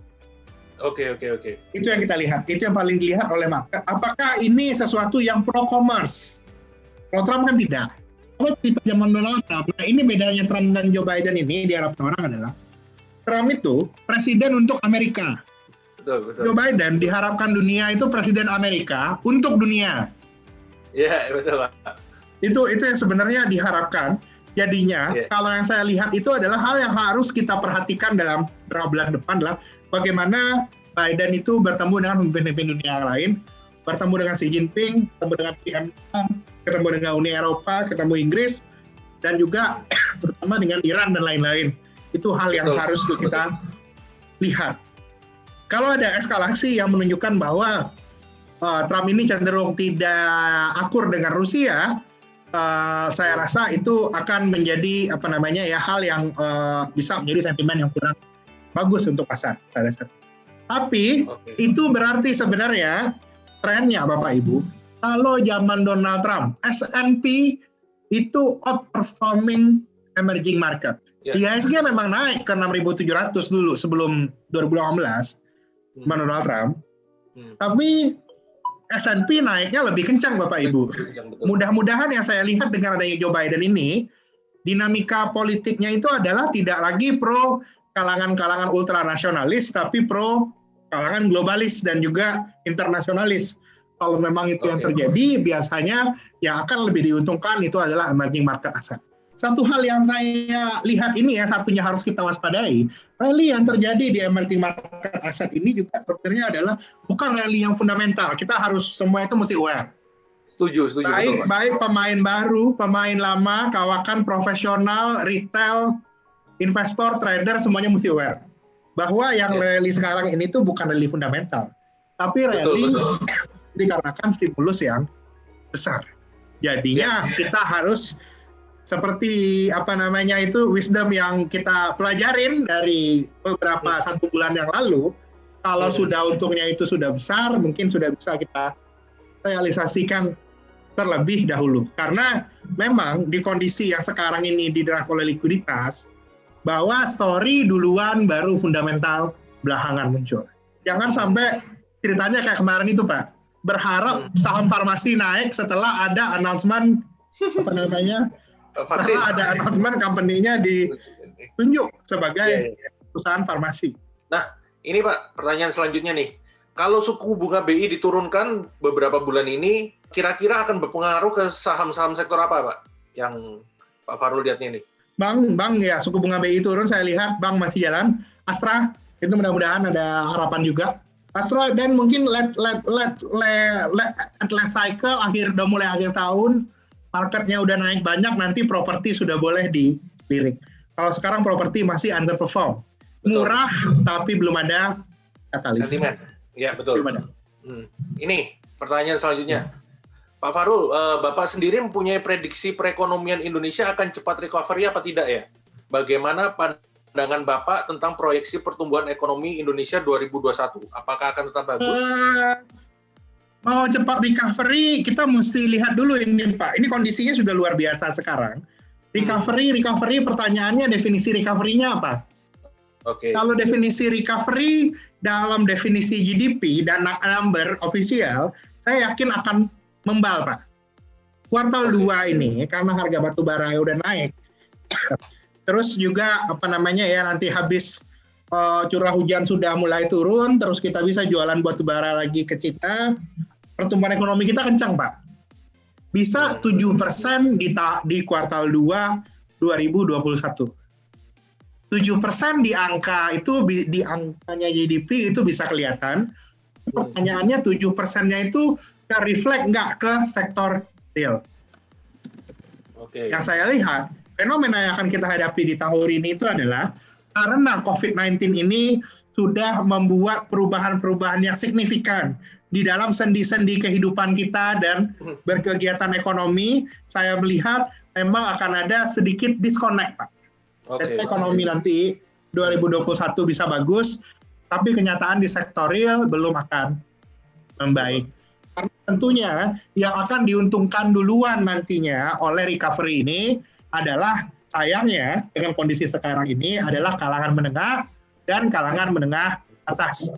Oke. Itu yang kita lihat, itu yang paling dilihat oleh market. Apakah ini sesuatu yang pro-commerce? Kalau Trump kan tidak. Kalau kita zaman Donald Trump, nah ini bedanya Trump dan Joe Biden ini diharapkan orang adalah Trump itu presiden untuk Amerika. Betul. Joe Biden diharapkan dunia itu presiden Amerika untuk dunia. Iya, betul, Pak. Itu yang sebenarnya diharapkan. Jadinya, kalau yang saya lihat itu adalah hal yang harus kita perhatikan dalam beberapa bulan depan adalah bagaimana Biden itu bertemu dengan pemimpin dunia yang lain, bertemu dengan Xi Jinping, ketemu dengan PM, ketemu dengan Uni Eropa, ketemu Inggris, dan juga terutama dengan Iran dan lain-lain. Itu hal yang harus kita lihat. Kalau ada eskalasi yang menunjukkan bahwa Trump ini cenderung tidak akur dengan Rusia, saya rasa itu akan menjadi hal yang bisa menjadi sentimen yang kurang bagus untuk pasar. Tapi itu berarti sebenarnya trennya Bapak Ibu, kalau zaman Donald Trump, S&P itu outperforming emerging market. IHSG memang naik ke 6.700 dulu sebelum 2018, Donald Trump. Tapi S&P naiknya lebih kencang Bapak Ibu. Mudah-mudahan yang saya lihat dengan adanya Joe Biden ini, dinamika politiknya itu adalah tidak lagi pro kalangan-kalangan ultranasionalis, tapi pro kalangan globalis dan juga internasionalis. Kalau memang itu yang terjadi, biasanya yang akan lebih diuntungkan itu adalah emerging market asset. Satu hal yang saya lihat ini satunya harus kita waspadai, rally yang terjadi di emerging market asset ini juga sebenarnya adalah bukan rally yang fundamental. Kita harus semua itu mesti aware. Setuju. Baik pemain baru, pemain lama, kawakan profesional, retail, investor, trader, semuanya mesti aware bahwa yang rally sekarang ini tuh bukan rally fundamental, tapi rally dikarenakan stimulus yang besar. Jadinya kita harus seperti wisdom yang kita pelajarin dari beberapa 1 bulan yang lalu, kalau sudah untungnya itu sudah besar, mungkin sudah bisa kita realisasikan terlebih dahulu. Karena memang di kondisi yang sekarang ini diderak oleh likuiditas, bahwa story duluan baru fundamental belakangan muncul. Jangan sampai ceritanya kayak kemarin itu Pak, berharap saham farmasi naik setelah ada announcement setelah ada announcement company-nya ditunjuk sebagai perusahaan farmasi. Nah, ini Pak, pertanyaan selanjutnya nih. Kalau suku bunga BI diturunkan beberapa bulan ini, kira-kira akan berpengaruh ke saham-saham sektor apa Pak? Yang Pak Fahrul lihatnya nih. Bank ya, suku bunga BI turun, saya lihat bank masih jalan. Astra, itu mudah-mudahan ada harapan juga. Astra dan mungkin let cycle udah mulai akhir tahun, marketnya udah naik banyak, nanti properti sudah boleh dilirik. Kalau sekarang properti masih underperform, murah tapi belum ada katalis. Sentimen, ya betul. Belum ada. Ini pertanyaan selanjutnya, Pak Fahrul, Bapak sendiri mempunyai prediksi perekonomian Indonesia akan cepat recovery apa tidak ya? Bagaimana pandangan Bapak tentang proyeksi pertumbuhan ekonomi Indonesia 2021? Apakah akan tetap bagus? Mau cepat recovery, kita mesti lihat dulu ini Pak. Ini kondisinya sudah luar biasa sekarang. Recovery, pertanyaannya definisi recovery-nya apa? Kalau definisi recovery dalam definisi GDP dan number official, saya yakin akan membal Pak. Kuartal 2 ini, karena harga batu bara udah naik. Terus juga nanti habis curah hujan sudah mulai turun, terus kita bisa jualan batu bara lagi ke kita. Pertumbuhan ekonomi kita kencang, Pak. Bisa 7% di kuartal 2 2021. 7% di angka itu, di angkanya GDP itu bisa kelihatan. Pertanyaannya 7%-nya itu reflect nggak ke sektor real. Yang saya lihat, fenomena yang akan kita hadapi di tahun ini itu adalah karena COVID-19 ini sudah membuat perubahan-perubahan yang signifikan di dalam sendi-sendi kehidupan kita dan berkegiatan ekonomi. Saya melihat memang akan ada sedikit disconnect, Pak. Ekonomi nanti 2021 bisa bagus, tapi kenyataan di sektor real belum akan membaik. Karena tentunya yang akan diuntungkan duluan nantinya oleh recovery ini adalah sayangnya dengan kondisi sekarang ini adalah kalangan menengah dan kalangan menengah atas.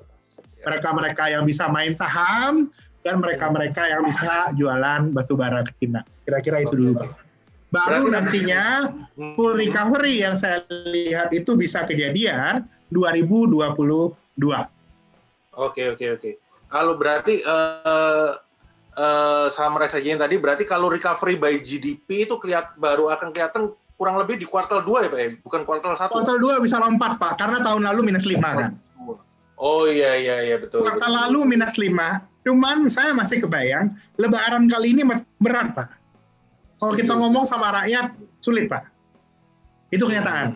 Mereka-mereka yang bisa main saham dan mereka-mereka yang bisa jualan batu bara ke Cina. Kira-kira itu dulu. Baru nantinya full recovery yang saya lihat itu bisa kejadian 2022. Oke. Kalau berarti summarize saja yang tadi, berarti kalau recovery by GDP itu baru akan kelihatan kurang lebih di kuartal 2 ya Pak ya? Bukan kuartal 1? Kuartal 2 bisa lompat Pak, karena tahun lalu -5 kan? Oh iya betul. Kuartal lalu -5, cuman saya masih kebayang, lebaran kali ini berat Pak. Kalau kita ngomong sama rakyat, sulit Pak. Itu kenyataan.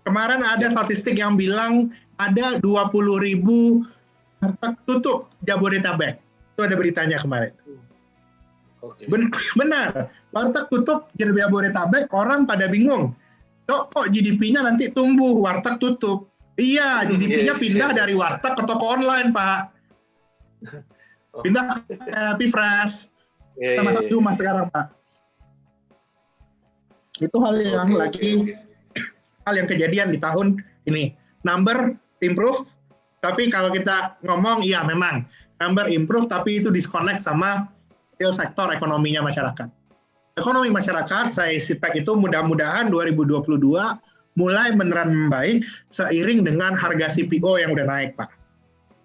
Kemarin ada statistik yang bilang ada 20.000 warteg tutup Jabodetabek. Itu ada beritanya kemarin. Oke. Benar, warteg tutup di Jabodetabek, orang pada bingung. Kok GDP-nya nanti tumbuh, warteg tutup? Iya, GDP-nya pindah dari warteg ke toko online, Pak. Pindah ke Happy Fresh. Sama satu rumah sekarang, Pak. Itu hal yang hal yang kejadian di tahun ini. Number improve, tapi kalau kita ngomong, iya memang number improve, tapi itu disconnect sama real sektor ekonominya masyarakat. Ekonomi masyarakat, saya sitek itu mudah-mudahan 2022 mulai beneran membaik seiring dengan harga CPO yang udah naik, Pak.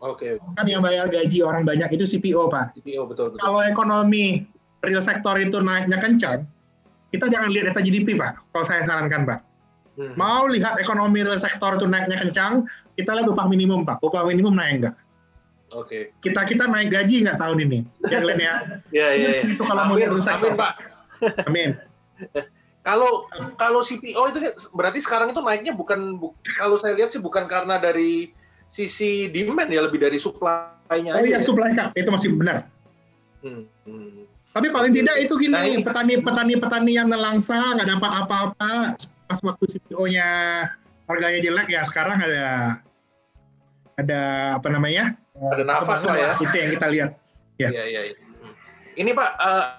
Oke. Kan yang bayar gaji orang banyak itu CPO, Pak. CPO, betul. Kalau ekonomi real sektor itu naiknya kencang, kita jangan lihat data GDP, Pak. Kalau saya sarankan, Pak. Mau lihat ekonomi real sektor itu naiknya kencang, kita lihat upah minimum, Pak. Upah minimum naik nggak? Oke. Kita naik gaji nggak tahun ini? Ya, Glenn ya. Iya. Itu kalau mau lihat real sektor. Amin, Pak. Amin. Kalau CPO itu berarti sekarang itu naiknya kalau saya lihat sih bukan karena dari sisi demand ya, lebih dari supply-nya. Oh iya, supply Kak, itu masih benar. Tapi paling tidak itu gini, petani-petani yang nelangsa nggak dapat apa-apa pas waktu CPO-nya harganya jelek ya, sekarang ada apa namanya? Ada nafas lah ya. Itu yang kita lihat. Ya. Iya. Ini Pak,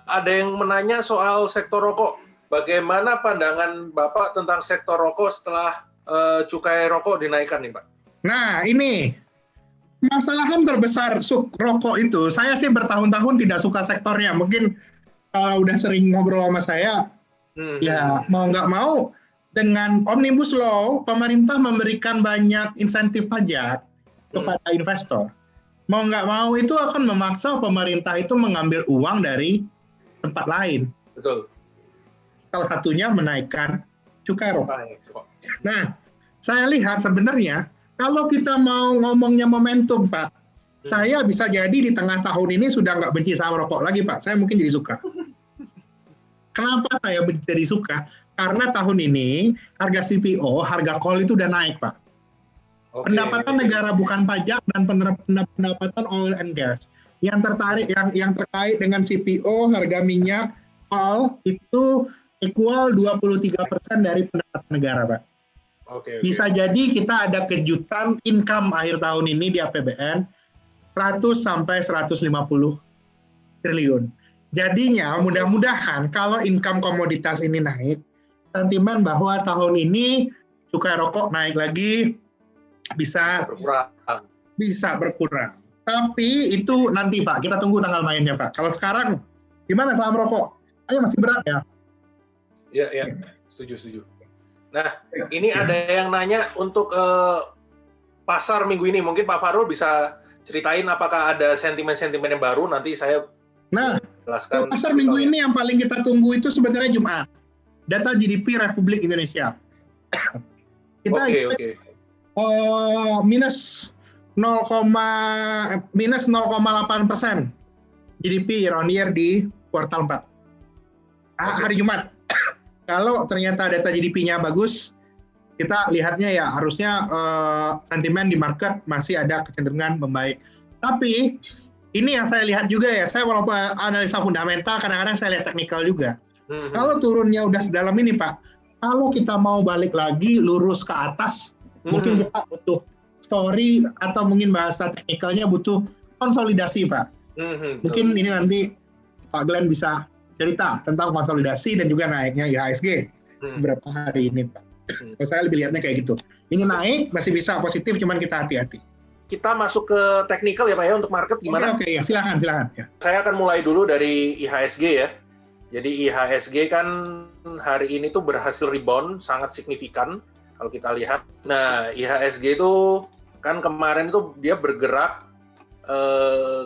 ada yang menanya soal sektor rokok. Bagaimana pandangan Bapak tentang sektor rokok setelah cukai rokok dinaikkan nih Pak? Nah ini masalahan terbesar rokok itu, saya sih bertahun-tahun tidak suka sektornya. Mungkin kalau udah sering ngobrol sama saya, ya mau nggak mau dengan Omnibus Law, pemerintah memberikan banyak insentif pajak kepada investor. Mau nggak mau itu akan memaksa pemerintah itu mengambil uang dari tempat lain. Betul. Salah satunya menaikkan cukai rokok. Nah, saya lihat sebenarnya kalau kita mau ngomongnya momentum, Pak, saya bisa jadi di tengah tahun ini sudah nggak benci sama rokok lagi, Pak. Saya mungkin jadi suka. Kenapa saya jadi suka? Karena tahun ini harga CPO, harga coal itu udah naik, Pak. Pendapatan negara bukan pajak dan pendapatan oil and gas. Yang terkait dengan CPO, harga minyak, coal itu equal 23% dari pendapatan negara, Pak. Bisa jadi kita ada kejutan income akhir tahun ini di APBN 100 sampai 150 triliun. Jadinya mudah-mudahan kalau income komoditas ini naik, sentimen bahwa tahun ini cukai rokok naik lagi bisa berkurang. Tapi itu nanti Pak, kita tunggu tanggal mainnya Pak. Kalau sekarang gimana saham rokok? Ayo masih berat ya? Iya, setuju. Nah, ini ada yang nanya untuk pasar minggu ini. Mungkin Pak Fahrul bisa ceritain apakah ada sentimen-sentimen yang baru. Nanti saya jelaskan. Pasar minggu ini yang paling kita tunggu itu sebenarnya Jumat. Data GDP Republik Indonesia. Oke. Minus 0,8% GDP year on year di kuartal 4. Hari Jumat. Kalau ternyata data GDP-nya bagus, kita lihatnya ya harusnya sentimen di market masih ada kecenderungan membaik. Tapi ini yang saya lihat juga ya, saya walaupun analisa fundamental, kadang-kadang saya lihat teknikal juga. Kalau turunnya udah sedalam ini Pak, kalau kita mau balik lagi lurus ke atas, mungkin kita butuh story atau mungkin bahasa teknikalnya butuh konsolidasi Pak. Mungkin ini nanti Pak Glenn bisa cerita tentang konsolidasi dan juga naiknya IHSG beberapa hari ini Pak. Kalau saya lebih lihatnya kayak gitu. Ini naik masih bisa positif, cuman kita hati-hati. Kita masuk ke teknikal ya Pak ya, untuk market gimana? Oke, ya, silakan. Ya. Saya akan mulai dulu dari IHSG ya. Jadi IHSG kan hari ini tuh berhasil rebound sangat signifikan kalau kita lihat. Nah, IHSG itu kan kemarin itu dia bergerak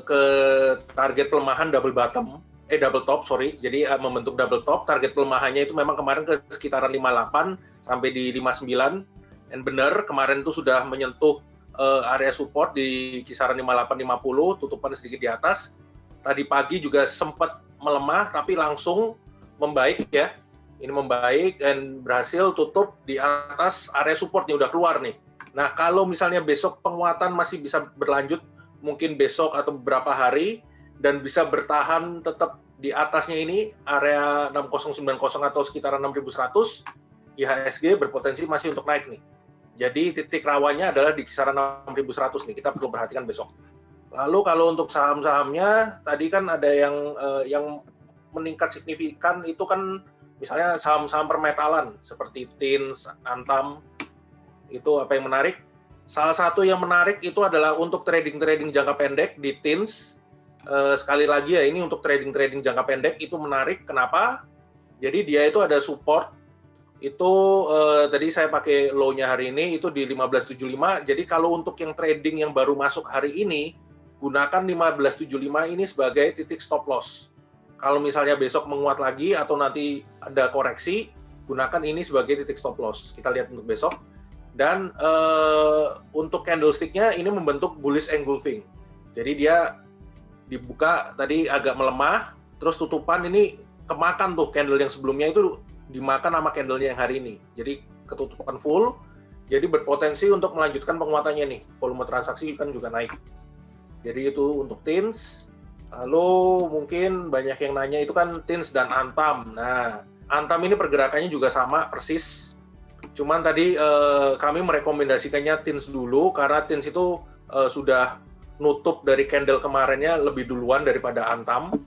ke target pelemahan double top. Jadi membentuk double top. Target pelemahannya itu memang kemarin ke sekitaran 58 sampai di 59. Dan benar kemarin itu sudah menyentuh area support di kisaran 58-50, tutupan sedikit di atas. Tadi pagi juga sempat melemah tapi langsung membaik ya. Ini membaik dan berhasil tutup di atas area support nih, udah keluar nih. Nah, kalau misalnya besok penguatan masih bisa berlanjut, mungkin besok atau beberapa hari, dan bisa bertahan tetap di atasnya ini, area 6090 atau sekitar 6100, IHSG berpotensi masih untuk naik nih. Jadi titik rawannya adalah di kisaran 6100 nih, kita perlu perhatikan besok. Lalu kalau untuk saham-sahamnya, tadi kan ada yang meningkat signifikan, itu kan misalnya saham-saham permetalan, seperti TINS, Antam, itu apa yang menarik? Salah satu yang menarik itu adalah untuk trading jangka pendek di TINS. Sekali lagi ya, ini untuk trading jangka pendek itu menarik. Kenapa? Jadi dia itu ada support. Itu tadi saya pakai low-nya hari ini itu di 1575. Jadi kalau untuk yang trading yang baru masuk hari ini, gunakan 1575 ini sebagai titik stop loss. Kalau misalnya besok menguat lagi atau nanti ada koreksi, gunakan ini sebagai titik stop loss. Kita lihat untuk besok. Dan untuk candlestick-nya ini membentuk bullish engulfing. Jadi dia dibuka tadi agak melemah, terus tutupan ini kemakan tuh candle yang sebelumnya itu dimakan sama candle-nya yang hari ini. Jadi ketutupan full, jadi berpotensi untuk melanjutkan penguatannya nih. Volume transaksi kan juga naik. Jadi itu untuk TINS. Lalu mungkin banyak yang nanya itu kan TINS dan Antam. Nah, Antam ini pergerakannya juga sama persis. Cuman tadi kami merekomendasikannya TINS dulu karena TINS itu sudah nutup dari candle kemarinnya lebih duluan daripada Antam.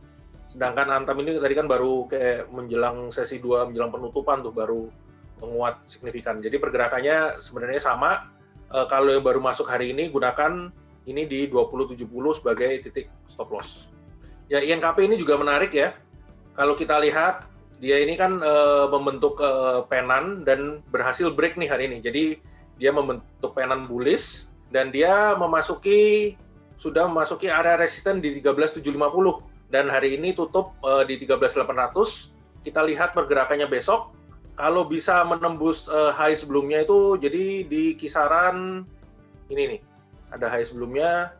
Sedangkan Antam ini tadi kan baru kayak menjelang sesi 2, menjelang penutupan tuh baru menguat signifikan. Jadi pergerakannya sebenarnya sama. Kalau yang baru masuk hari ini gunakan ini di 2070 sebagai titik stop loss. Ya, INKP ini juga menarik ya. Kalau kita lihat dia ini kan membentuk penan dan berhasil break nih hari ini. Jadi dia membentuk penan bullish dan dia sudah memasuki area resisten di 13.750 dan hari ini tutup di 13.800. Kita lihat pergerakannya besok. Kalau bisa menembus high sebelumnya itu jadi di kisaran ini nih. Ada high sebelumnya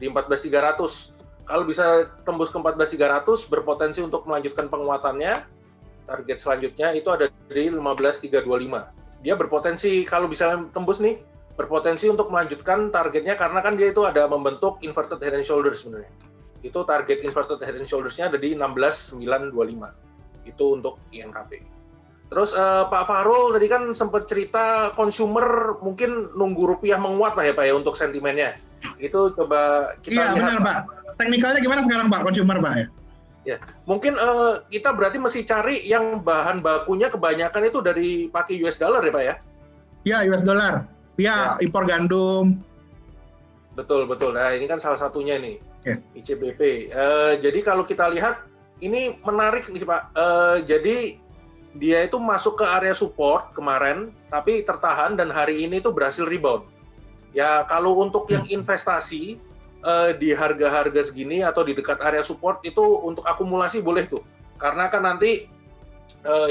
di 14.300. Kalau bisa tembus ke 14.300 berpotensi untuk melanjutkan penguatannya. Target selanjutnya itu ada di 15.325. Dia berpotensi kalau bisa tembus nih, berpotensi untuk melanjutkan targetnya karena kan dia itu ada membentuk inverted head and shoulders sebenarnya. Itu target inverted head and shoulders-nya ada di 16.925. Itu untuk INKP. Terus Pak Fahrul tadi kan sempat cerita consumer mungkin nunggu rupiah menguat lah ya Pak ya untuk sentimennya. Itu coba kita lihat. Iya benar Pak. Teknikalnya gimana sekarang Pak consumer Pak ya? Ya, mungkin kita berarti mesti cari yang bahan bakunya kebanyakan itu dari pakai US dollar ya Pak ya? Ya, US dollar. Ya, impor gandum. Betul. Nah, ini kan salah satunya nih, ICBP. Jadi kalau kita lihat, ini menarik nih Pak. Jadi dia itu masuk ke area support kemarin, tapi tertahan dan hari ini tuh berhasil rebound. Ya, kalau untuk yang investasi, di harga-harga segini atau di dekat area support itu untuk akumulasi boleh tuh. Karena kan nanti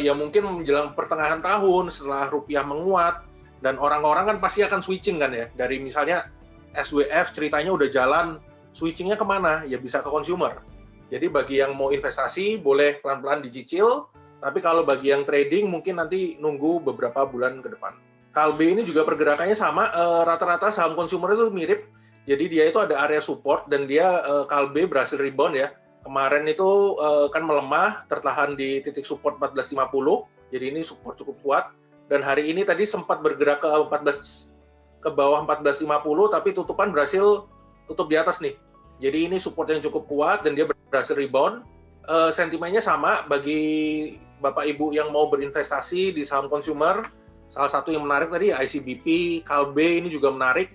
ya mungkin menjelang pertengahan tahun setelah rupiah menguat dan orang-orang kan pasti akan switching kan ya. Dari misalnya SWF ceritanya udah jalan, switchingnya kemana? Ya bisa ke consumer. Jadi bagi yang mau investasi boleh pelan-pelan dicicil, tapi kalau bagi yang trading mungkin nanti nunggu beberapa bulan ke depan. KALB ini juga pergerakannya sama, rata-rata saham consumer itu mirip. Jadi dia itu ada area support dan dia KALB berhasil rebound ya. Kemarin itu kan melemah, tertahan di titik support 14.50. Jadi ini support cukup kuat. Dan hari ini tadi sempat bergerak ke bawah 14.50, tapi tutupan berhasil tutup di atas nih. Jadi ini support yang cukup kuat dan dia berhasil rebound. Sentimennya sama bagi Bapak Ibu yang mau berinvestasi di saham consumer. Salah satu yang menarik tadi ICBP, KALB ini juga menarik.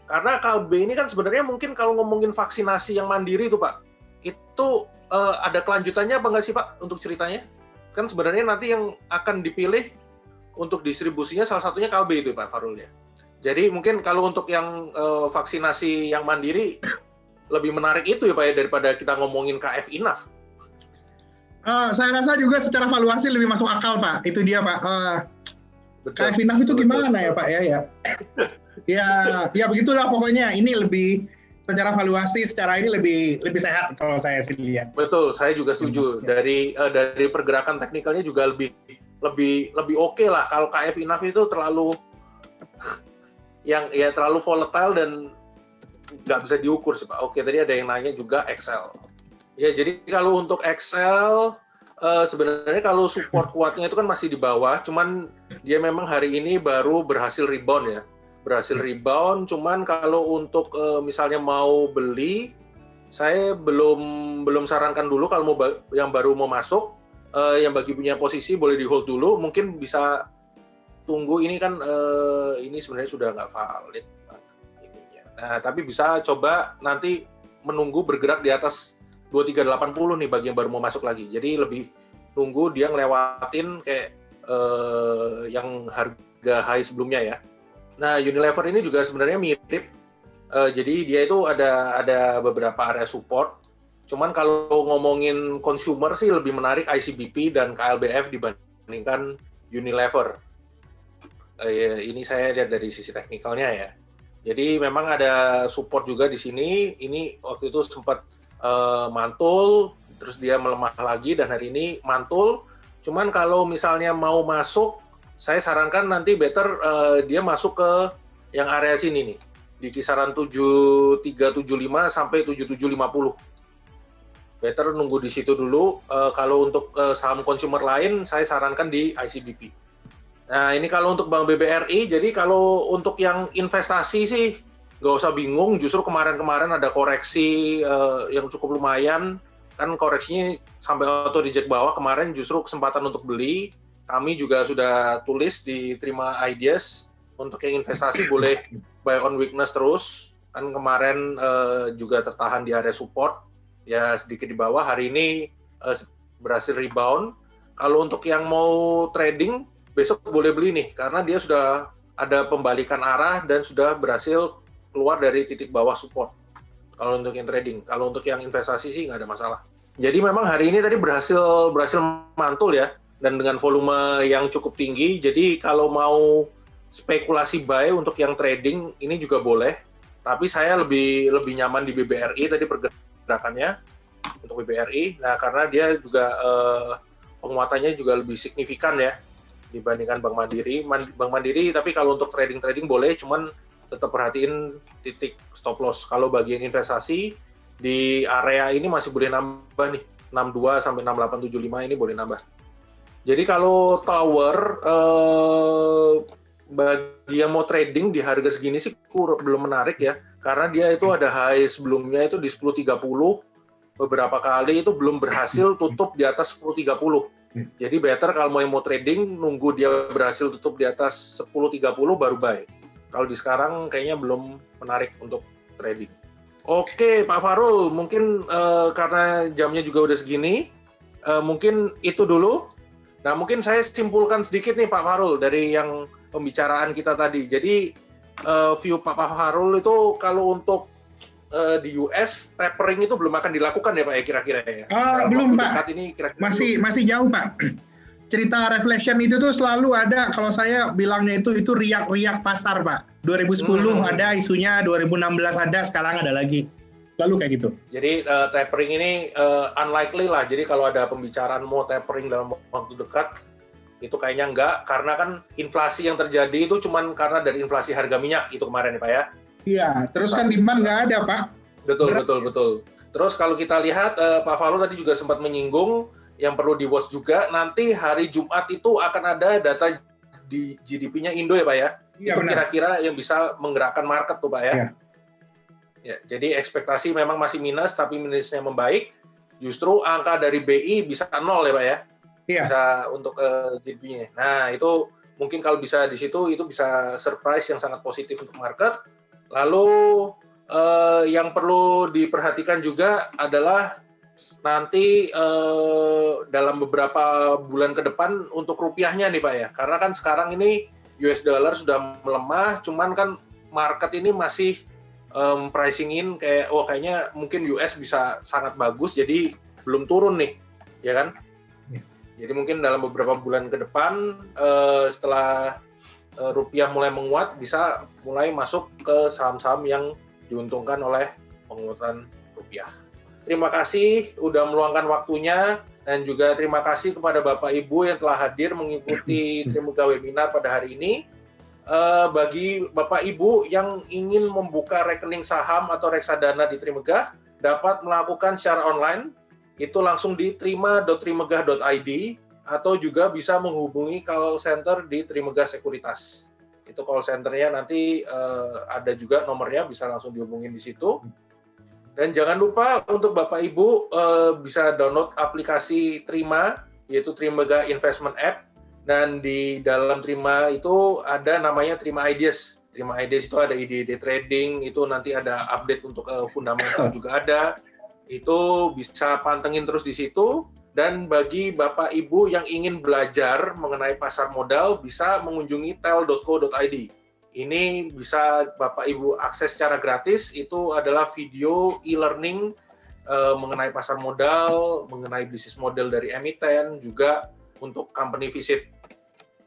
Karena KALB ini kan sebenarnya mungkin kalau ngomongin vaksinasi yang mandiri itu Pak, itu ada kelanjutannya apa nggak sih Pak untuk ceritanya? Kan sebenarnya nanti yang akan dipilih untuk distribusinya salah satunya KALB itu Pak Fahrul ya. Jadi mungkin kalau untuk yang vaksinasi yang mandiri lebih menarik itu ya Pak ya daripada kita ngomongin KF Inaf. Saya rasa juga secara valuasi lebih masuk akal Pak. Itu dia Pak. KF Inaf itu gimana ya Pak ya? Ya begitulah pokoknya. Ini lebih secara valuasi, secara ini lebih sehat kalau saya sih lihat. Betul, saya juga setuju. Dari pergerakan teknikalnya juga lebih lebih oke lah. Kalau KF Inaf itu terlalu terlalu volatile dan nggak bisa diukur sih Pak. Oke, tadi ada yang nanya juga Excel. Ya, jadi kalau untuk Excel sebenarnya kalau support kuatnya itu kan masih di bawah, cuman dia memang hari ini baru berhasil rebound ya. Berhasil rebound, cuman kalau untuk misalnya mau beli, saya belum sarankan dulu kalau mau yang baru mau masuk, yang bagi punya posisi boleh di hold dulu, mungkin bisa tunggu ini kan ini sebenarnya sudah nggak valid ininya. Nah, tapi bisa coba nanti menunggu bergerak di atas 2380 nih bagi yang baru mau masuk lagi. Jadi lebih nunggu dia ngelewatin kayak yang harga high sebelumnya ya. Nah, Unilever ini juga sebenarnya mirip. Jadi dia itu ada beberapa area support. Cuman kalau ngomongin consumer sih lebih menarik ICBP dan KLBF dibandingkan Unilever. Ini saya lihat dari sisi teknikalnya ya. Jadi memang ada support juga di sini. Ini waktu itu sempat mantul, terus dia melemah lagi dan hari ini mantul. Cuman kalau misalnya mau masuk, saya sarankan nanti better dia masuk ke yang area sini nih, di kisaran 7375 sampai 7750. Better nunggu di situ dulu. Kalau untuk saham consumer lain, saya sarankan di ICBP. Nah, ini kalau untuk Bank BBRI, jadi kalau untuk yang investasi sih nggak usah bingung, justru kemarin-kemarin ada koreksi yang cukup lumayan, kan koreksinya sampai auto reject bawah, kemarin justru kesempatan untuk beli, kami juga sudah tulis di Terima Ideas, untuk yang investasi boleh buy on weakness terus, kan kemarin juga tertahan di area support, ya sedikit di bawah, hari ini berhasil rebound. Kalau untuk yang mau trading, besok boleh beli nih, karena dia sudah ada pembalikan arah dan sudah berhasil keluar dari titik bawah support. Kalau untuk yang trading, kalau untuk yang investasi sih nggak ada masalah. Jadi memang hari ini tadi berhasil mantul ya, dan dengan volume yang cukup tinggi. Jadi kalau mau spekulasi buy untuk yang trading ini juga boleh. Tapi saya lebih nyaman di BBRI tadi pergerakannya untuk BBRI. Nah karena dia juga penguatannya juga lebih signifikan ya dibandingkan Bank Mandiri. Bank Mandiri tapi kalau untuk trading boleh, cuman tetap perhatiin titik stop loss. Kalau bagian investasi di area ini masih boleh nambah nih, 62 sampai 6875 ini boleh nambah. Jadi kalau tower bagi yang mau trading di harga segini sih belum menarik ya, karena dia itu ada high sebelumnya itu di 10.30, beberapa kali itu belum berhasil tutup di atas 10.30. Jadi better kalau mau trading, nunggu dia berhasil tutup di atas 10.30 baru buy. Kalau di sekarang kayaknya belum menarik untuk trading. Oke Pak Farul, mungkin karena jamnya juga udah segini, mungkin itu dulu. Nah mungkin saya simpulkan sedikit nih Pak Farul dari yang pembicaraan kita tadi. Jadi view Pak Farul itu kalau untuk di US tapering itu belum akan dilakukan ya Pak ya kira-kira ya? Belum Pak, ini masih jauh Pak. Cerita reflection itu tuh selalu ada, kalau saya bilangnya itu riak-riak pasar Pak. 2010 ada isunya, 2016 ada, sekarang ada lagi. Selalu kayak gitu. Jadi tapering ini unlikely lah, jadi kalau ada pembicaraan mau tapering dalam waktu dekat, itu kayaknya enggak, karena kan inflasi yang terjadi itu cuman karena dari inflasi harga minyak itu kemarin ya Pak ya? Iya, terus kan demand nggak ada, Pak. Betul. Terus kalau kita lihat, Pak Farul tadi juga sempat menyinggung, yang perlu di-watch juga, nanti hari Jumat itu akan ada data di GDP-nya Indo ya Pak ya? Iya, itu kira-kira yang bisa menggerakkan market tuh Pak ya? Iya. Ya, jadi ekspektasi memang masih minus, tapi minusnya membaik. Justru angka dari BI bisa 0 ya Pak ya? Iya. Bisa untuk GDP-nya. Nah, itu mungkin kalau bisa di situ, itu bisa surprise yang sangat positif untuk market. Lalu yang perlu diperhatikan juga adalah nanti dalam beberapa bulan ke depan untuk rupiahnya nih Pak ya. Karena kan sekarang ini US dollar sudah melemah, cuman kan market ini masih pricing in kayak kayaknya mungkin US bisa sangat bagus, jadi belum turun nih, ya kan? Ya. Jadi mungkin dalam beberapa bulan ke depan setelah rupiah mulai menguat, bisa mulai masuk ke saham-saham yang diuntungkan oleh penguatan rupiah. terima kasih udah meluangkan waktunya, dan juga terima kasih kepada Bapak Ibu yang telah hadir mengikuti Trimegah webinar pada hari ini. Bagi Bapak Ibu yang ingin membuka rekening saham atau reksadana di Trimegah, dapat melakukan secara online, itu langsung di trima.trimegah.id, atau juga bisa menghubungi call center di Trimegah Sekuritas. Itu call centernya nanti ada juga nomornya, bisa langsung dihubungin di situ. Dan jangan lupa untuk Bapak Ibu bisa download aplikasi Trima, yaitu Trimegah Investment App. Dan di dalam Trima itu ada namanya Trima Ideas. Trima Ideas itu ada ide-ide trading, itu nanti ada update untuk fundamental juga ada. Itu bisa pantengin terus di situ. Dan bagi Bapak Ibu yang ingin belajar mengenai pasar modal, bisa mengunjungi tel.co.id. Ini bisa Bapak Ibu akses secara gratis, itu adalah video e-learning mengenai pasar modal, mengenai bisnis model dari emiten, juga untuk company visit.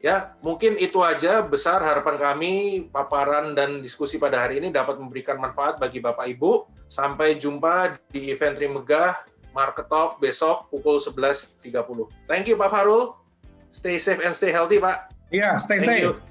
Ya, mungkin itu aja besar harapan kami, paparan dan diskusi pada hari ini dapat memberikan manfaat bagi Bapak Ibu. Sampai jumpa di event Trimegah Market Talk besok pukul 11.30. Thank you Pak Fahrul. Stay safe and stay healthy, Pak. Iya, stay safe.